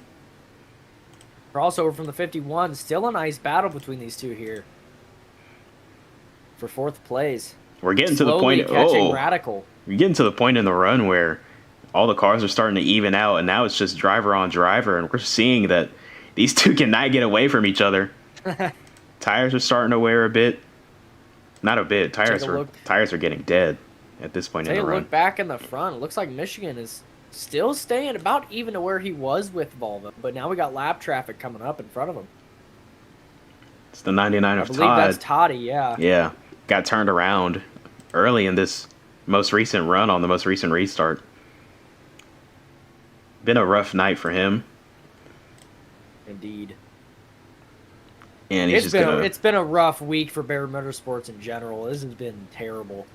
Crossover from the 51. Still a nice battle between these two here for 4th place. We're getting to the point. Catching Radical. We're getting to the point in the run where all the cars are starting to even out, and now it's just driver on driver, and we're seeing that these two cannot get away from each other. Tires are starting to wear a bit. Not a bit. Tires are getting dead at this point in the run. Look back in the front. It looks like Michigan is still staying about even to where he was with Volvo, but now we got lap traffic coming up in front of him. It's the 99 of I Todd. believe that's Toddy, yeah. Yeah. Got turned around early in this most recent run on the most recent restart. Been a rough night for him. Indeed. And he's it's been a rough week for Bear Motorsports in general. This has been terrible.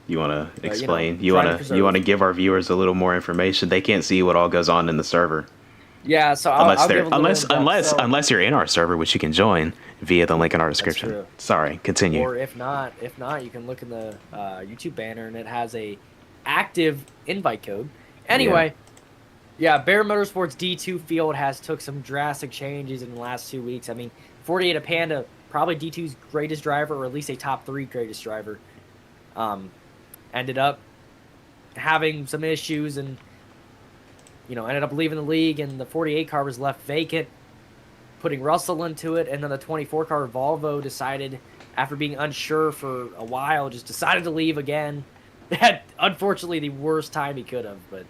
You want to explain? You want to give our viewers a little more information? They can't see what all goes on in the server. Yeah, so unless you're in our server, which you can join via the link in our description. Sorry, continue. Or if not, you can look in the YouTube banner and it has a active invite code. Anyway, Yeah, Bear Motorsports D2 field has took some drastic changes in the last 2 weeks. I mean, 48 Panda, probably D2's greatest driver, or at least a top 3 greatest driver, ended up having some issues and, ended up leaving the league, and the 48 car was left vacant, putting Russell into it, and then the 24 car Volvo decided, after being unsure for a while, just decided to leave again. Had, unfortunately, the worst time he could have, but,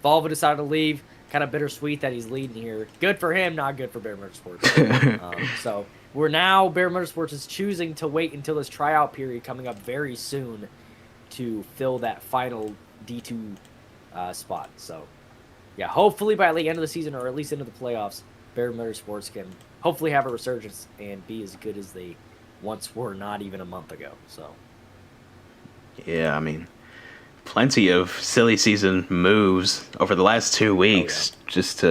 Volvo decided to leave. Kind of bittersweet that he's leading here. Good for him, not good for Bear Motorsports. So we're now, Bear Motorsports is choosing to wait until this tryout period coming up very soon to fill that final D2 spot. So, yeah, hopefully by the end of the season, or at least into the playoffs, Bear Motorsports can hopefully have a resurgence and be as good as they once were not even a month ago. So, yeah, I mean, plenty of silly season moves over the last 2 weeks. Just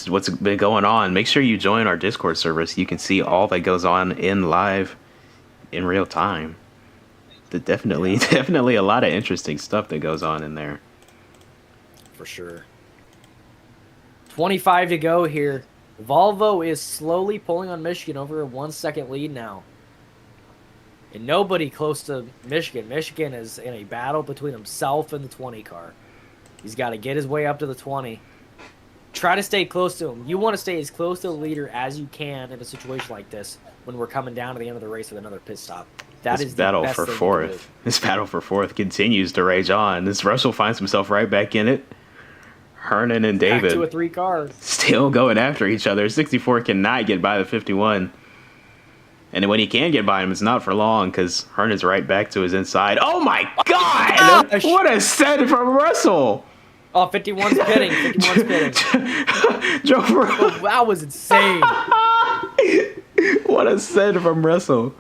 what's been going on. Make sure you join our Discord service. You can see all that goes on in live in real time. Definitely a lot of interesting stuff that goes on in there. For sure. 25 to go here. Volvo is slowly pulling on Michigan over a 1 second lead now. And nobody close to Michigan. Michigan is in a battle between himself and the 20 car. He's got to get his way up to the 20. Try to stay close to him. You want to stay as close to the leader as you can in a situation like this when we're coming down to the end of the race with another pit stop. This battle for fourth continues to rage on. This Russell finds himself right back in it. Hernan and David back to a 3 cars. Still going after each other. 64 cannot get by the 51. And when he can get by him, it's not for long because Hernan's right back to his inside. Oh my God! Gosh. What a set from Russell! Oh, 51's pitting. 51's pitting. Oh, that was insane. What a set from Russell.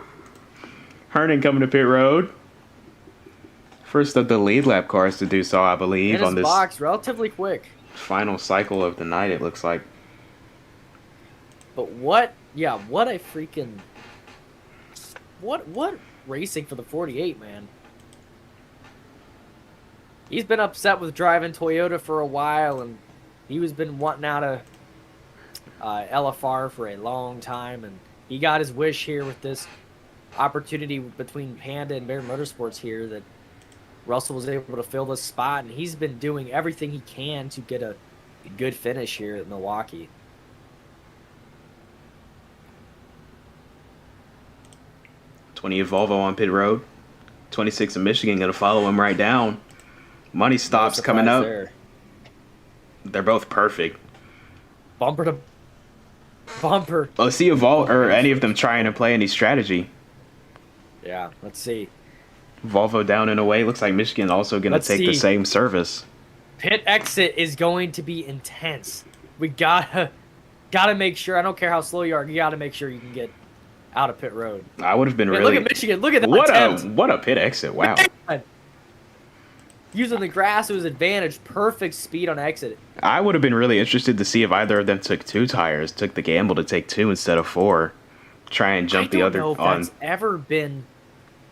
Hernan coming to pit road. First of the lead lap cars to do so, I believe, on this box relatively quick. Final cycle of the night, it looks like. But what a freaking... What racing for the 48, man. He's been upset with driving Toyota for a while, and he was been wanting out of LFR for a long time, and he got his wish here with this opportunity between Panda and Bear Motorsports here that Russell was able to fill this spot, and he's been doing everything he can to get a good finish here at Milwaukee. 20 of Volvo on pit road. 26 of Michigan going to follow him right down. Money stops coming up. There. They're both perfect. Bumper to bumper. Let's see if any of them trying to play any strategy. Yeah, let's see. Volvo down and away. Looks like Michigan also going to take the same service. Pit exit is going to be intense. We gotta make sure. I don't care how slow you are. You gotta make sure you can get out of pit road. I would have been really. Look at Michigan. Look at that. What a pit exit! Wow. Using the grass to his advantage. Perfect speed on exit. I would have been really interested to see if either of them took 2 tires, took the gamble to take 2 instead of 4. Try and jump the other on.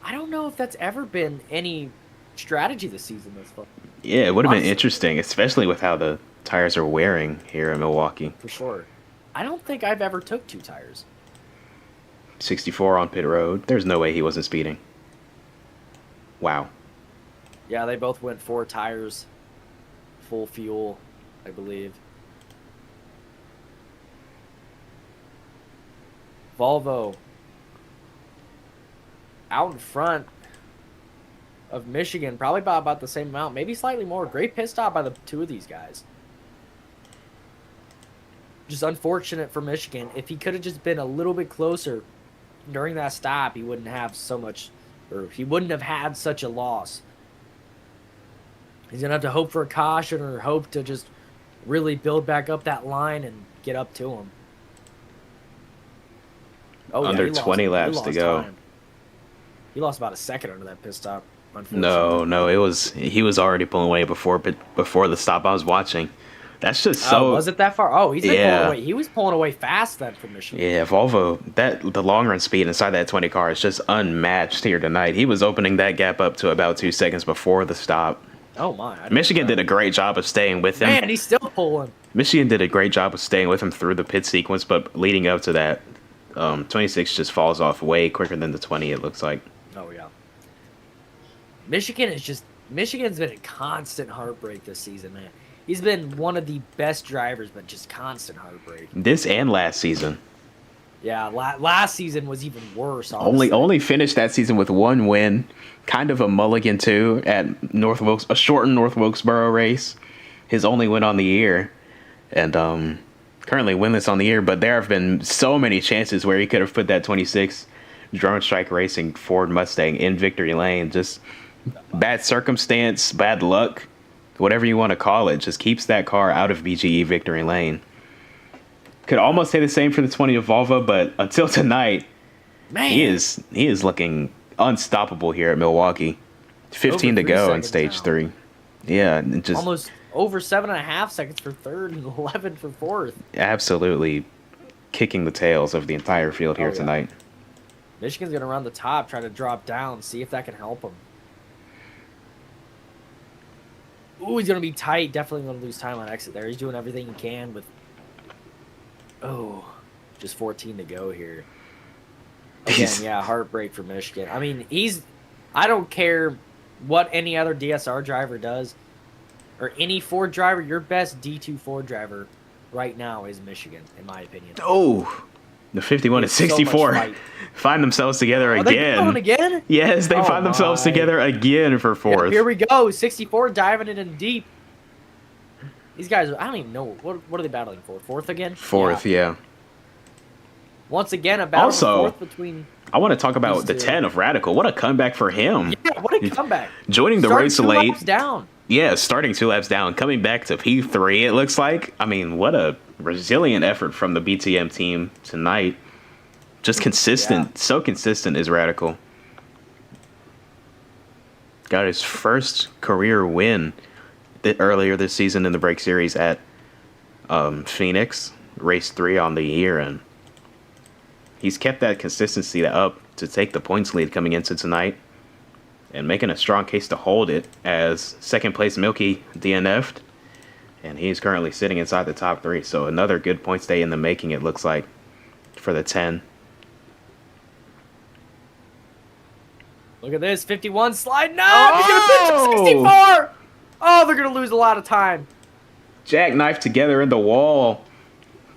I don't know if that's ever been any strategy this season this far. Yeah, it would have been interesting, especially with how the tires are wearing here in Milwaukee. For sure. I don't think I've ever took 2 tires. 64 on pit road. There's no way he wasn't speeding. Wow. Yeah, they both went 4 tires. Full fuel, I believe. Volvo out in front of Michigan, probably by about the same amount, maybe slightly more. Great pit stop by the 2 of these guys. Just unfortunate for Michigan. If he could have just been a little bit closer during that stop, he wouldn't have so much, or he wouldn't have had such a loss. He's going to have to hope for a caution or hope to just really build back up that line and get up to him. Oh, under 20 laps to go. Time. He lost about a second under that pit stop. No, he was already pulling away before the stop I was watching. That's just so. Was it that far? Oh, he's been pulling away. He was pulling away fast then from Michigan. Yeah, Volvo, the long run speed inside that 20 car is just unmatched here tonight. He was opening that gap up to about 2 seconds before the stop. Oh my! I didn't Michigan know. did a great job of staying with him. Man, he's still pulling. Michigan did a great job of staying with him through the pit sequence, but leading up to that, 26 just falls off way quicker than the 20, it looks like. Oh yeah. Michigan's been a constant heartbreak this season, man. He's been one of the best drivers, but just constant heartbreak. This and last season. Yeah, last season was even worse. Honestly. Only finished that season with one win, kind of a mulligan too at a shortened North Wilkesboro race, his only win on the year, and currently winless on the year. But there have been so many chances where he could have put that 26 Drone Strike Racing Ford Mustang in victory lane. Just bad circumstance, bad luck, whatever you want to call it, just keeps that car out of BGE victory lane. Could almost say the same for the 20 of Volvo, but until tonight, Man. he is looking unstoppable here at Milwaukee. 15 to go in stage 3. Yeah, and just almost over 7.5 seconds for third and 11 for fourth. absolutely kicking the tails of the entire field here tonight. Michigan's gonna run the top, try to drop down, see if that can help him. Ooh, he's gonna be tight. Definitely gonna lose time on exit there. He's doing everything he can with. Oh, just 14 to go here. Again, yeah, heartbreak for Michigan. I mean, I don't care what any other DSR driver does, or any Ford driver. Your best D2 Ford driver right now is Michigan, in my opinion. Oh, the 51 and 64 find themselves together Are again. they going again? Yes, they find themselves together again for fourth. Yep, here we go. 64 diving it in deep. These guys, I don't even know. What are they battling for? Fourth again? Fourth, yeah. Once again, a battle Also, for fourth between... I want to talk about the 10 of Radical. What a comeback for him. Yeah, what a comeback. Joining the race Starting 2 late. laps down. Yeah, starting 2 laps down, coming back to P3, it looks like. I mean, what a resilient effort from the BTM team tonight. Just consistent. Yeah. So consistent is Radical. Got his first career win earlier this season in the Brake Series at Phoenix, race 3 on the year, and he's kept that consistency up to take the points lead coming into tonight and making a strong case to hold it as second place Milky DNF'd, and he's currently sitting inside the top 3. So another good points day in the making, it looks like, for the 10. Look at this. 51 sliding up. He's going to pitch to 64. Oh, they're going to lose a lot of time. Jackknife together in the wall.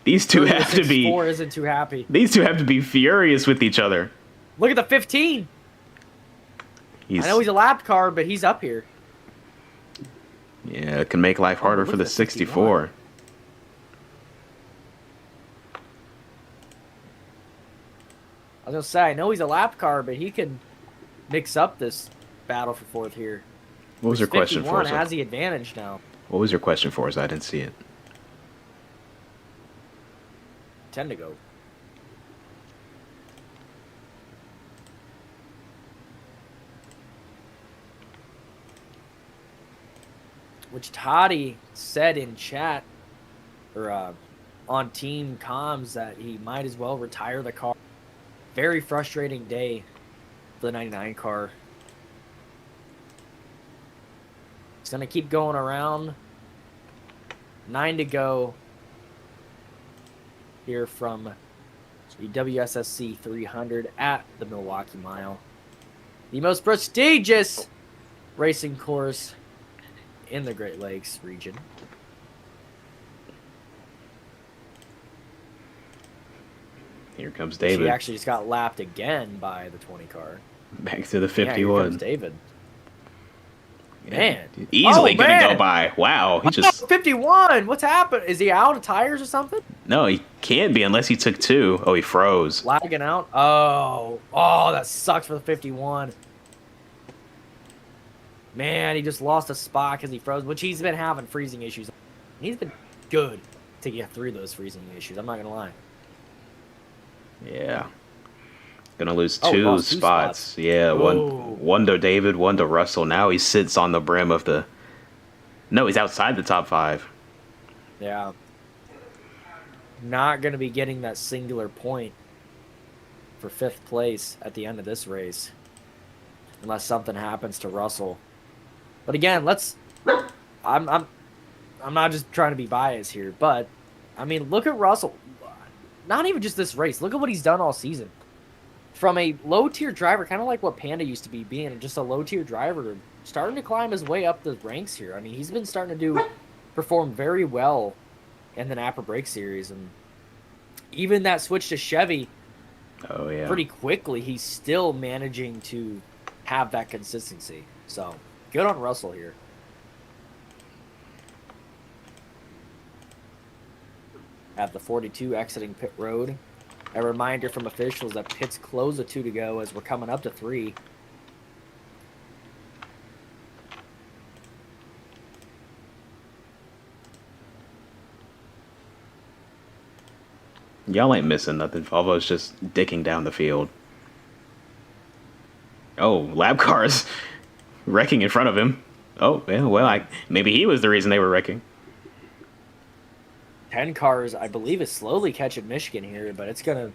These two have to be. 64 isn't too happy. These two have to be furious with each other. Look at the 15. I know he's a lap car, but he's up here. Yeah, it can make life harder for the 64. I was going to say, I know he's a lap car, but he can mix up this battle for fourth here. What was your question for us? 51 has the advantage now. What was your question for us? I didn't see it. 10 to go. Which Toddy said in chat, or on team comms, that he might as well retire the car. Very frustrating day for the 99 car. He's going to keep going around. 9 to go here from the WSSC 300 at the Milwaukee Mile. The most prestigious racing course in the Great Lakes region. Here comes David. He actually just got lapped again by the 20 car. Back to the 51. Yeah, here comes David. Man. Easily gonna go by. Wow. He just 51. What's happened? Is he out of tires or something? No, he can't be unless he took 2. Oh, he froze. Lagging out. Oh, that sucks for the 51. Man, he just lost a spot because he froze, which he's been having freezing issues. He's been good to get through those freezing issues. I'm not gonna lie. Yeah. Gonna lose lost 2 2 spots. Yeah, one to David, one to Russell. Now he sits on the brim of the... No, he's outside the top 5. Yeah. Not going to be getting that singular point for 5th place at the end of this race. Unless something happens to Russell. But again, let's I'm not just trying to be biased here, but I mean, look at Russell. Not even just this race. Look at what he's done all season. From a low-tier driver, kind of like what Panda used to be, being just a low-tier driver, starting to climb his way up the ranks here. I mean, he's been starting to perform very well in the NAPA Brakes Series, and even that switch to Chevy, pretty quickly, he's still managing to have that consistency. So, good on Russell here. At the 42 exiting pit road. A reminder from officials that pits close with 2 to go as we're coming up to 3. Y'all ain't missing nothing. Volvo's just dicking down the field. Oh, lap cars wrecking in front of him. Oh, yeah, well, maybe he was the reason they were wrecking. 10 cars, I believe, is slowly catching Michigan here, but it's going to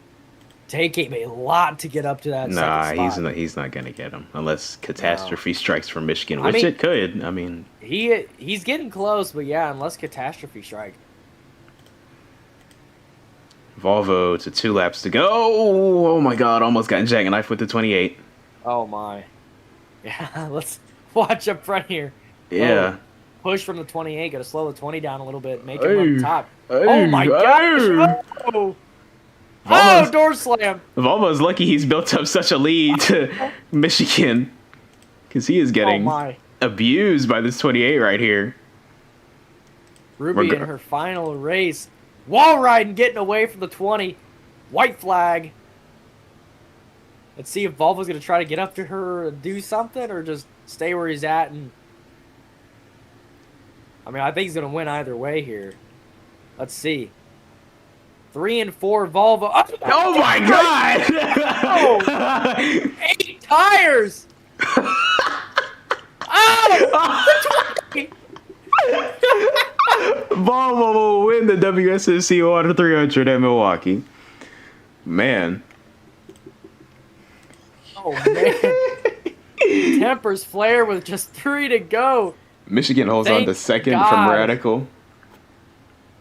take him a lot to get up to that second spot. He's not going to get him unless catastrophe strikes for Michigan, which it could. I mean, he's getting close, but yeah, unless catastrophe strike. Volvo to 2 laps to go. Oh my God, almost got jackknifed with the 28. Oh my. Yeah, let's watch up front here. Yeah. Oh, push from the 28, got to slow the 20 down a little bit, make him on top. Oh my gosh. Oh, door slam. Volvo's lucky he's built up such a lead to Michigan, because he is getting abused by this 28 right here. Ruby in her final race. Wall riding, getting away from the 20. White flag. Let's see if Volvo's going to try to get up to her and do something, or just stay where he's at. And I mean, I think he's going to win either way here. Let's see. 3 and 4 Volvo. Oh my God! Oh, 8 tires! Volvo will win the WSSC Water 300 at Milwaukee. Man. Oh, man. Tempers flare with just 3 to go. Michigan holds on to second from Radical.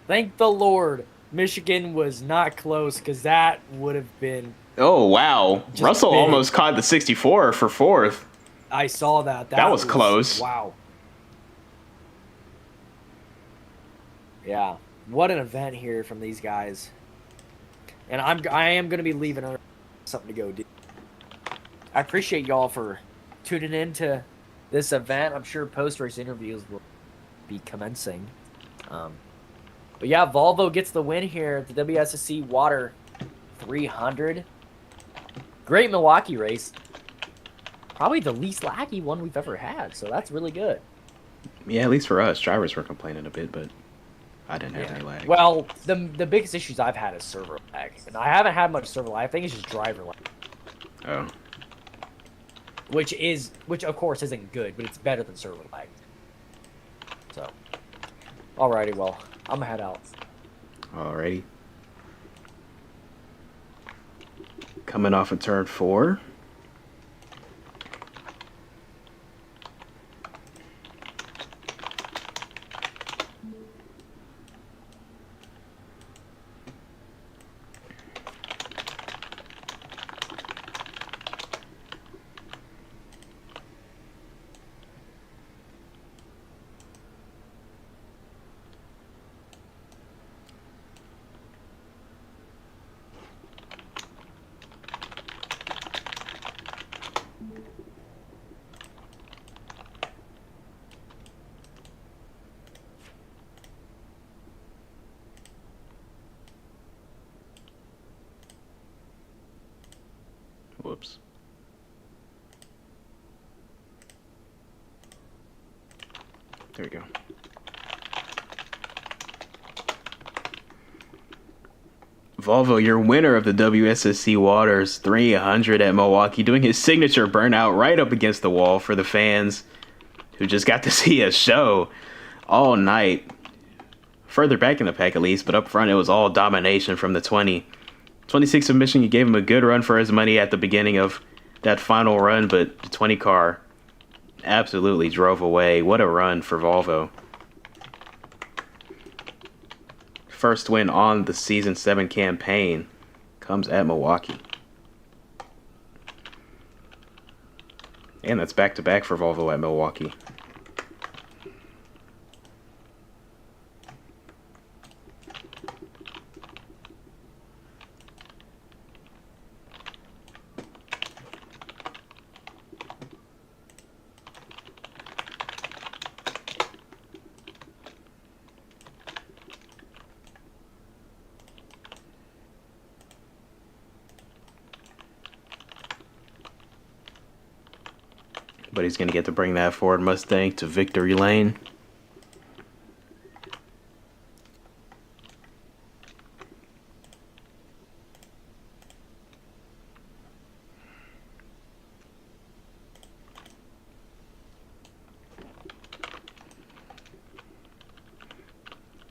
Thank the Lord. Michigan was not close, because that would have been... Oh, wow. Russell almost caught the 64 for 4th. I saw that. That was close. Wow. Yeah. What an event here from these guys. And I am going to be leaving something to go do. I appreciate y'all for tuning in to this event. I'm sure post-race interviews will be commencing. But yeah, Volvo gets the win here at the WSSC Water 300. Great Milwaukee race. Probably the least laggy one we've ever had, so that's really good. Yeah, at least for us. Drivers were complaining a bit, but I didn't have any lag. Well, the biggest issues I've had is server lag. And I haven't had much server lag. I think it's just driver lag. Oh. Which of course isn't good, but it's better than server lag. So, alrighty, well, I'm gonna head out. Alrighty. Coming off of turn 4. Whoops. There we go. Volvo, your winner of the WSSC Waters 300 at Milwaukee, doing his signature burnout right up against the wall for the fans who just got to see a show all night. Further back in the pack at least, but up front it was all domination from the 20. 26 of Michigan gave him a good run for his money at the beginning of that final run, but the 20 car absolutely drove away. What a run for Volvo. first win on the Season 7 campaign comes at Milwaukee. And that's back-to-back for Volvo at Milwaukee. But he's going to get to bring that Ford Mustang to victory lane.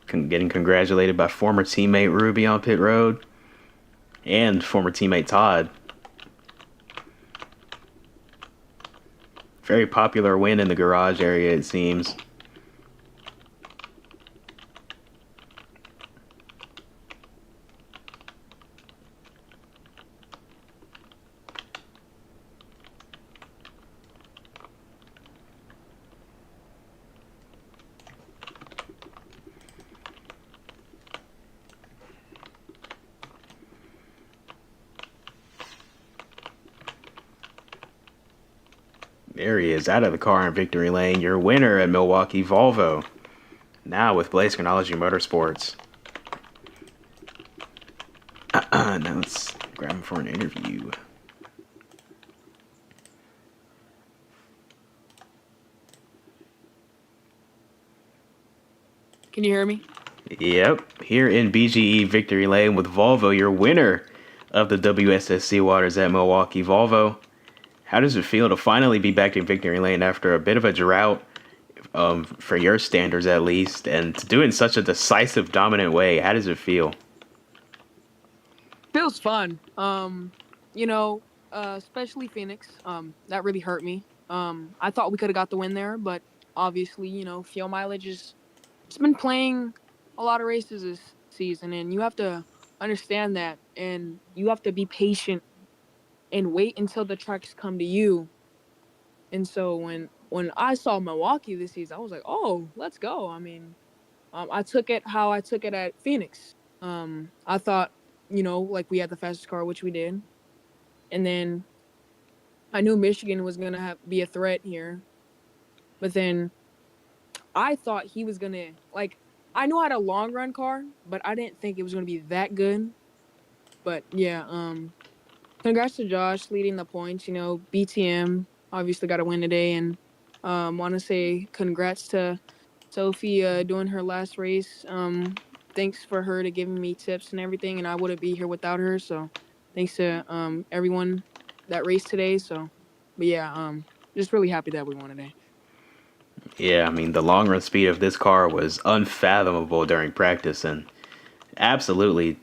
Getting congratulated by former teammate Ruby on pit road and former teammate Todd. Very popular win in the garage area, it seems. There he is, out of the car in victory lane. Your winner at Milwaukee, Volvo. Now with Blaze Chronology Motorsports. Now let's grab him for an interview. Can you hear me? Yep, here in BGE Victory Lane with Volvo, your winner of the WSSC Waters at Milwaukee. Volvo, how does it feel to finally be back in victory lane after a bit of a drought, for your standards at least, and to do it in such a decisive, dominant way? How does it feel? Feels fun. Especially Phoenix. That really hurt me. I thought we could have got the win there, but obviously, fuel mileage is it's been playing a lot of races this season, and you have to understand that, and you have to be patient and wait until the tracks come to you. And so when I saw Milwaukee this season, I was like, oh, let's go. I mean, I took it how I took it at Phoenix. I thought, like we had the fastest car, which we did. And then I knew Michigan was going to be a threat here. But then I thought he was going to, like, I knew I had a long run car, but I didn't think it was going to be that good. But yeah, congrats to Josh leading the points. BTM obviously got a win today. And want to say congrats to Sophie doing her last race. Thanks for her to giving me tips and everything, and I wouldn't be here without her. So thanks to everyone that raced today. So, but yeah, just really happy that we won today. Yeah, I mean, the long run speed of this car was unfathomable during practice, and absolutely,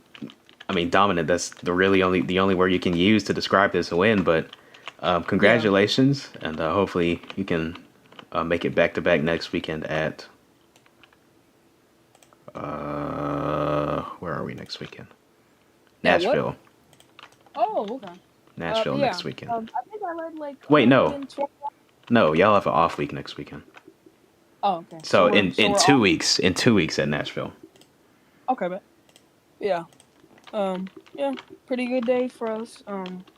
I mean, dominant. That's the only word you can use to describe this win. But congratulations, and hopefully you can make it back to back next weekend at where are we next weekend? Nashville. Oh, okay. Nashville next weekend. I think I read like. Wait, no. No, y'all have an off week next weekend. Oh, okay. So in we're 2 off? weeks, in 2 weeks at Nashville. Okay, but yeah, yeah, pretty good day for us.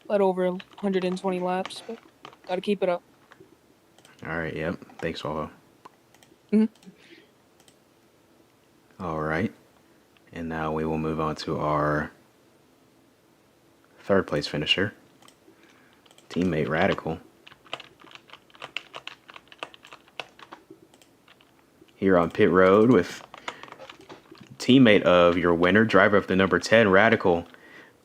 Led over 120 laps, but gotta keep it up. All right, yep. Thanks, Volvo. Mhm. All right. And now we will move on to our third place finisher, teammate Radical. Here on pit road with teammate of your winner, driver of the number 10, Radical.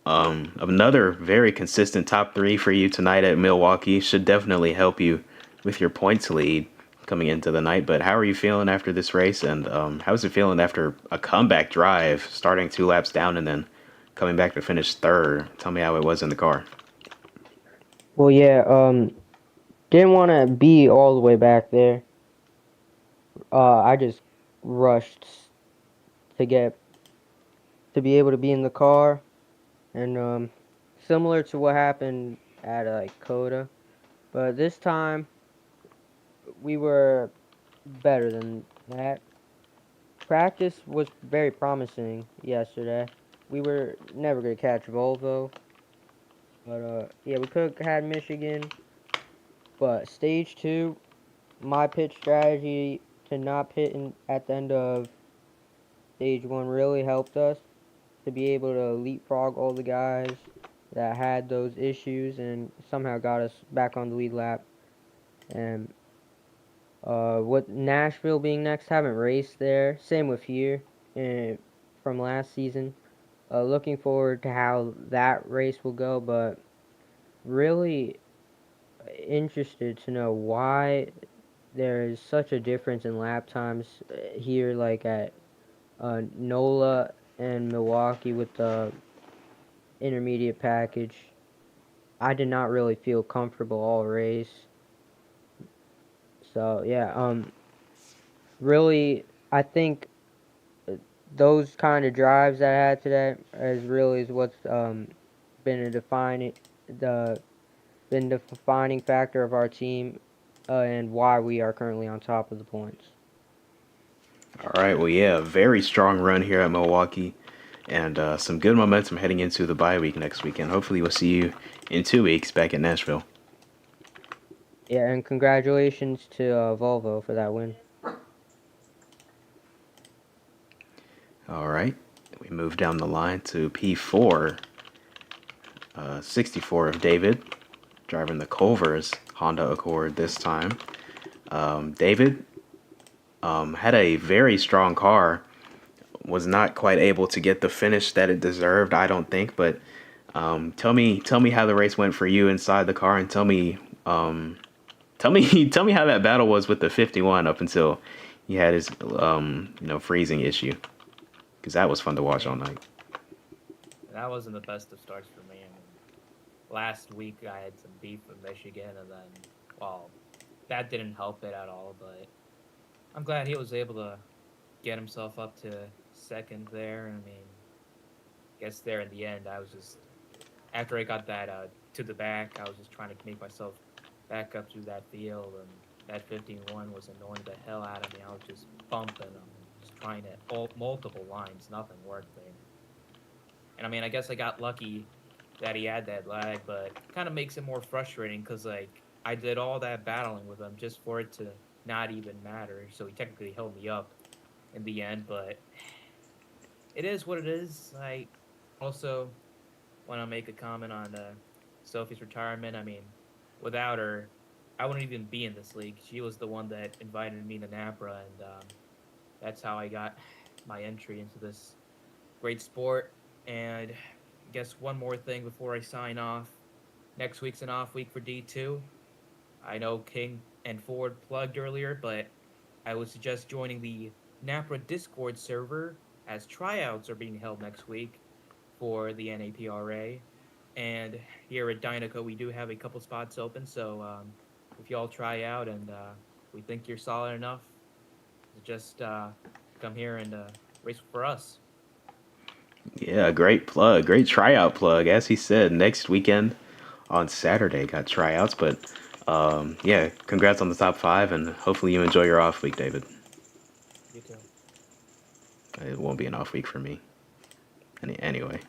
Another very consistent top 3 for you tonight at Milwaukee. Should definitely help you with your points lead coming into the night. But how are you feeling after this race? And how's it feeling after a comeback drive, starting 2 laps down and then coming back to finish third? Tell me how it was in the car. Well, yeah, didn't want to be all the way back there. I just rushed to get to be able to be in the car, and similar to what happened at like Coda, but this time we were better than that. Practice was very promising yesterday. We were never gonna catch Volvo, but yeah, we could have had Michigan. But stage two, my pitch strategy to not pit at the end of stage one really helped us to be able to leapfrog all the guys that had those issues and somehow got us back on the lead lap. And with Nashville being next, haven't raced there. Same with here, from last season. Looking forward to how that race will go, but really interested to know why there is such a difference in lap times here, like at NOLA and Milwaukee with the intermediate package. I did not really feel comfortable all race. So yeah, really, I think those kind of drives that I had today is what's been a defining the been the defining factor of our team, and why we are currently on top of the points. All right. Well, yeah, very strong run here at Milwaukee, and some good momentum heading into the bye week next weekend. Hopefully, we'll see you in 2 weeks back in Nashville. Yeah, and congratulations to Volvo for that win. All right. We move down the line to P4, 64 of David, driving the Culver's Honda Accord this time. David had a very strong car, was not quite able to get the finish that it deserved, I don't think. But tell me how the race went for you inside the car, and tell me tell me how that battle was with the 51 up until he had his freezing issue, because that was fun to watch all night. That wasn't the best of starts for me. I mean, last week I had some beef with Michigan, and then, well, that didn't help it at all. But I'm glad he was able to get himself up to second there. I mean, guess there in the end, I was just after I got that to the back, I was just trying to make myself back up through that field, and that 15-1 was annoying the hell out of me. I was just bumping them, just trying to multiple lines, nothing worked. And I mean, I guess I got lucky that he had that lag, but kind of makes it more frustrating because, like, I did all that battling with him just for it to not even matter. So he technically held me up in the end, but it is what it is. I also want to make a comment on Sophie's retirement. I mean, without her, I wouldn't even be in this league. She was the one that invited me to NAPA, and that's how I got my entry into this great sport. And I guess one more thing before I sign off. Next week's an off week for D2. I know King and Ford plugged earlier, but I would suggest joining the NAPRA Discord server as tryouts are being held next week for the NAPRA. And here at Dynaco, we do have a couple spots open, so if y'all try out and we think you're solid enough, just come here and race for us. Yeah, great plug, great tryout plug. As he said, next weekend on Saturday got tryouts. But yeah, congrats on the top 5, and hopefully you enjoy your off week, David. You too. It won't be an off week for me. Anyway,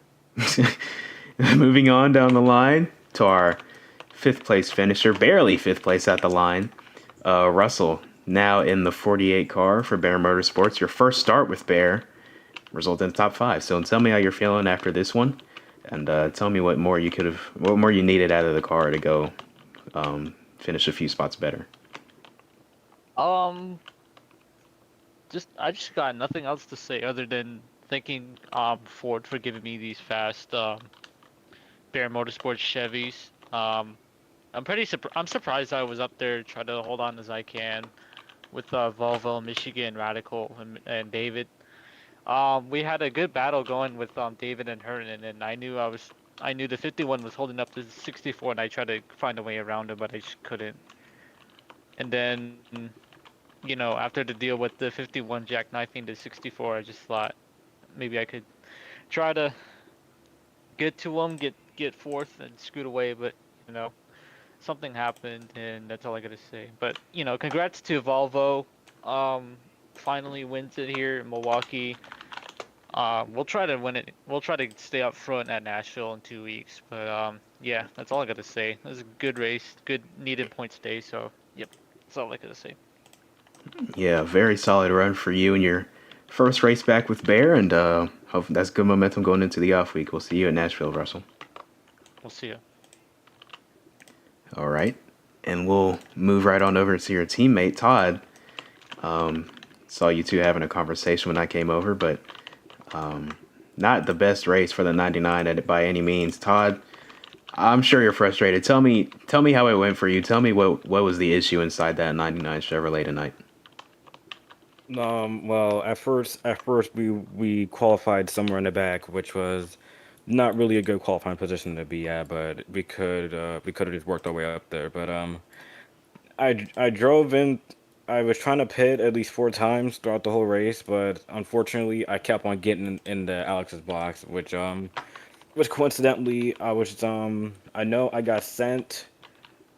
moving on down the line to our 5th place finisher, barely 5th place at the line, Russell, now in the 48 car for Bear Motorsports. Your first start with Bear resulted in the top 5. So tell me how you're feeling after this one, and tell me what more you needed out of the car to go finish a few spots better. I just got nothing else to say other than thanking Ford for giving me these fast Bear Motorsports Chevys. I'm surprised I was up there trying to hold on as I can with Volvo, Michigan, Radical, and David. We had a good battle going with David and Hernan, and I knew the 51 was holding up to 64, and I tried to find a way around it, but I just couldn't. And then, after the deal with the 51 jackknifing to 64, I just thought maybe I could try to get to them, get fourth, and scoot away. But you know, something happened, and that's all I gotta say. But you know, congrats to Volvo. Finally wins it here in Milwaukee. We'll try to win it. We'll try to stay up front at Nashville in 2 weeks. But yeah, that's all I gotta say. It was a good race, good needed points today. So yep, that's all I gotta say. Yeah, very solid run for you in your first race back with Bear, and hope that's good momentum going into the off week. We'll see you at Nashville, Russell. We'll see you. All right, and we'll move right on over to your teammate Todd. Saw you two having a conversation when I came over, but not the best race for the 99 by any means. Todd, I'm sure you're frustrated. Tell me how it went for you. Tell me what was the issue inside that 99 Chevrolet tonight. Well, at first we qualified somewhere in the back, which was not really a good qualifying position to be at, but we could have just worked our way up there. But I drove in. I was trying to pit at least 4 times throughout the whole race, but unfortunately I kept on getting in the Alex's box, which coincidentally I know I got sent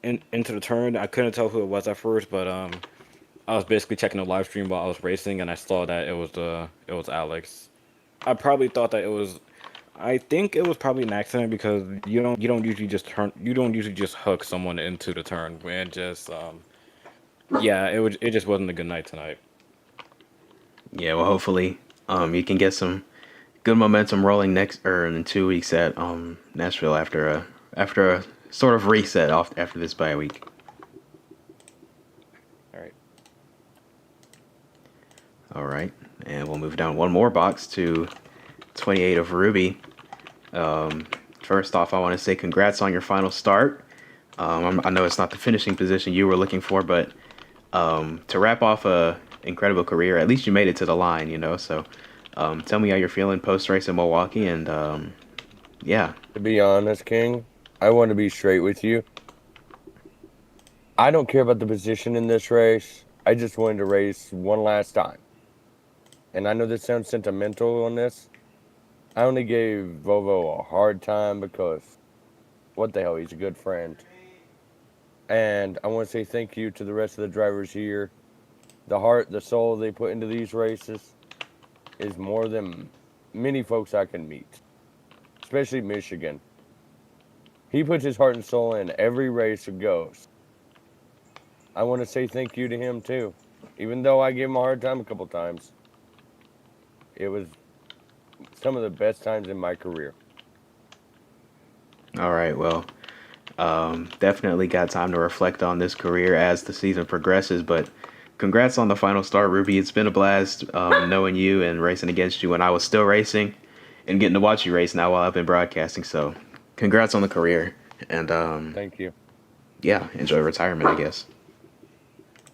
into the turn. I couldn't tell who it was at first, but I was basically checking the live stream while I was racing, and I saw that it was Alex. I probably thought that it was. I think it was probably an accident because you don't usually just hook someone into the turn and just yeah, it just wasn't a good night tonight. Yeah, well, hopefully, you can get some good momentum rolling next or in 2 weeks at Nashville after a sort of reset off after this bye week. All right. All right, and we'll move down one more box to 28 of Ruby. First off, I want to say congrats on your final start. I know it's not the finishing position you were looking for, but to wrap off a incredible career, at least you made it to the line, you know. So tell me how you're feeling post race in Milwaukee, and yeah. To be honest, King, I want to be straight with you. I don't care about the position in this race. I just wanted to race one last time. And I know this sounds sentimental on this. I only gave Volvo a hard time because, what the hell, he's a good friend. And I want to say thank you to the rest of the drivers here. The heart, the soul they put into these races is more than many folks I can meet, especially Michigan. He puts his heart and soul in every race it goes. I want to say thank you to him too. Even though I gave him a hard time a couple times, it was some of the best times in my career. All right, well, definitely got time to reflect on this career as the season progresses, but congrats on the final start, Ruby. It's been a blast knowing you and racing against you when I was still racing and getting to watch you race now while I've been broadcasting. So congrats on the career. And Thank you. yeah, enjoy retirement, I guess.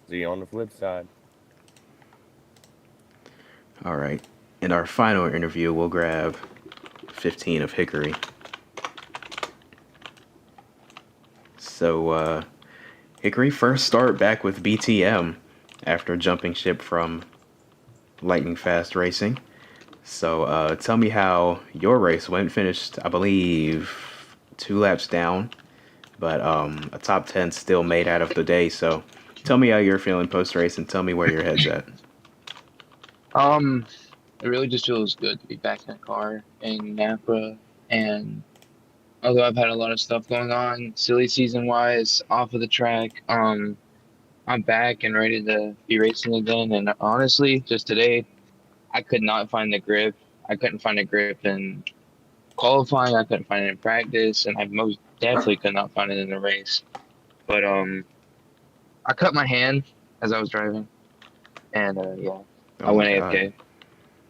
See you on the flip side. All right. In our final interview, we'll grab 15 of Hickory. So Hickory first start back with BTM after jumping ship from Lightning Fast Racing. So tell me how your race went. Finished, I believe, 2 laps down, but a top 10 still made out of the day. So tell me how you're feeling post race and tell me where your head's at. It really just feels good to be back in the car in Napa, and although I've had a lot of stuff going on, silly season wise, off of the track, I'm back and ready to be racing again. And honestly, just today, I could not find the grip. I couldn't find a grip in qualifying. I couldn't find it in practice, and I most definitely could not find it in the race. But I cut my hand as I was driving, and yeah, I Oh went my AFK, God.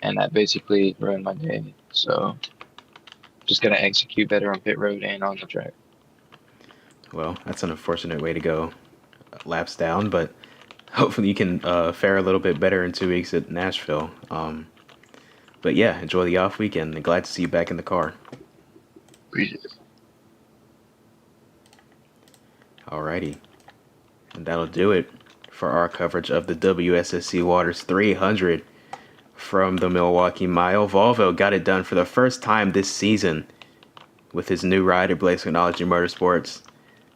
and that basically ruined my day. So just gotta execute better on pit road and on the track. Well, that's an unfortunate way to go laps down, but hopefully you can fare a little bit better in 2 weeks at Nashville. But yeah, enjoy the off weekend and glad to see you back in the car. Appreciate it. Alrighty. And that'll do it for our coverage of the WSSC Waters 300 from the Milwaukee Mile. Volvo got it done for the first time this season with his new ride at Blaze Technology Motorsports.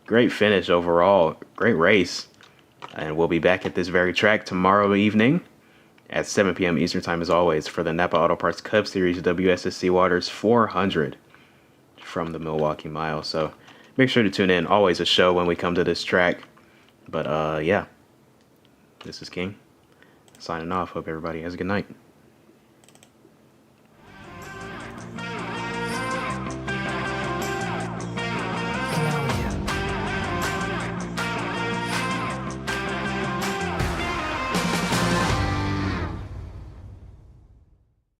Great finish overall. Great race. And we'll be back at this very track tomorrow evening at 7 p.m. Eastern Time as always for the NAPA Auto Parts Cup Series WSSC Waters 400 from the Milwaukee Mile. So make sure to tune in. Always a show when we come to this track. But yeah, this is King signing off. Hope everybody has a good night.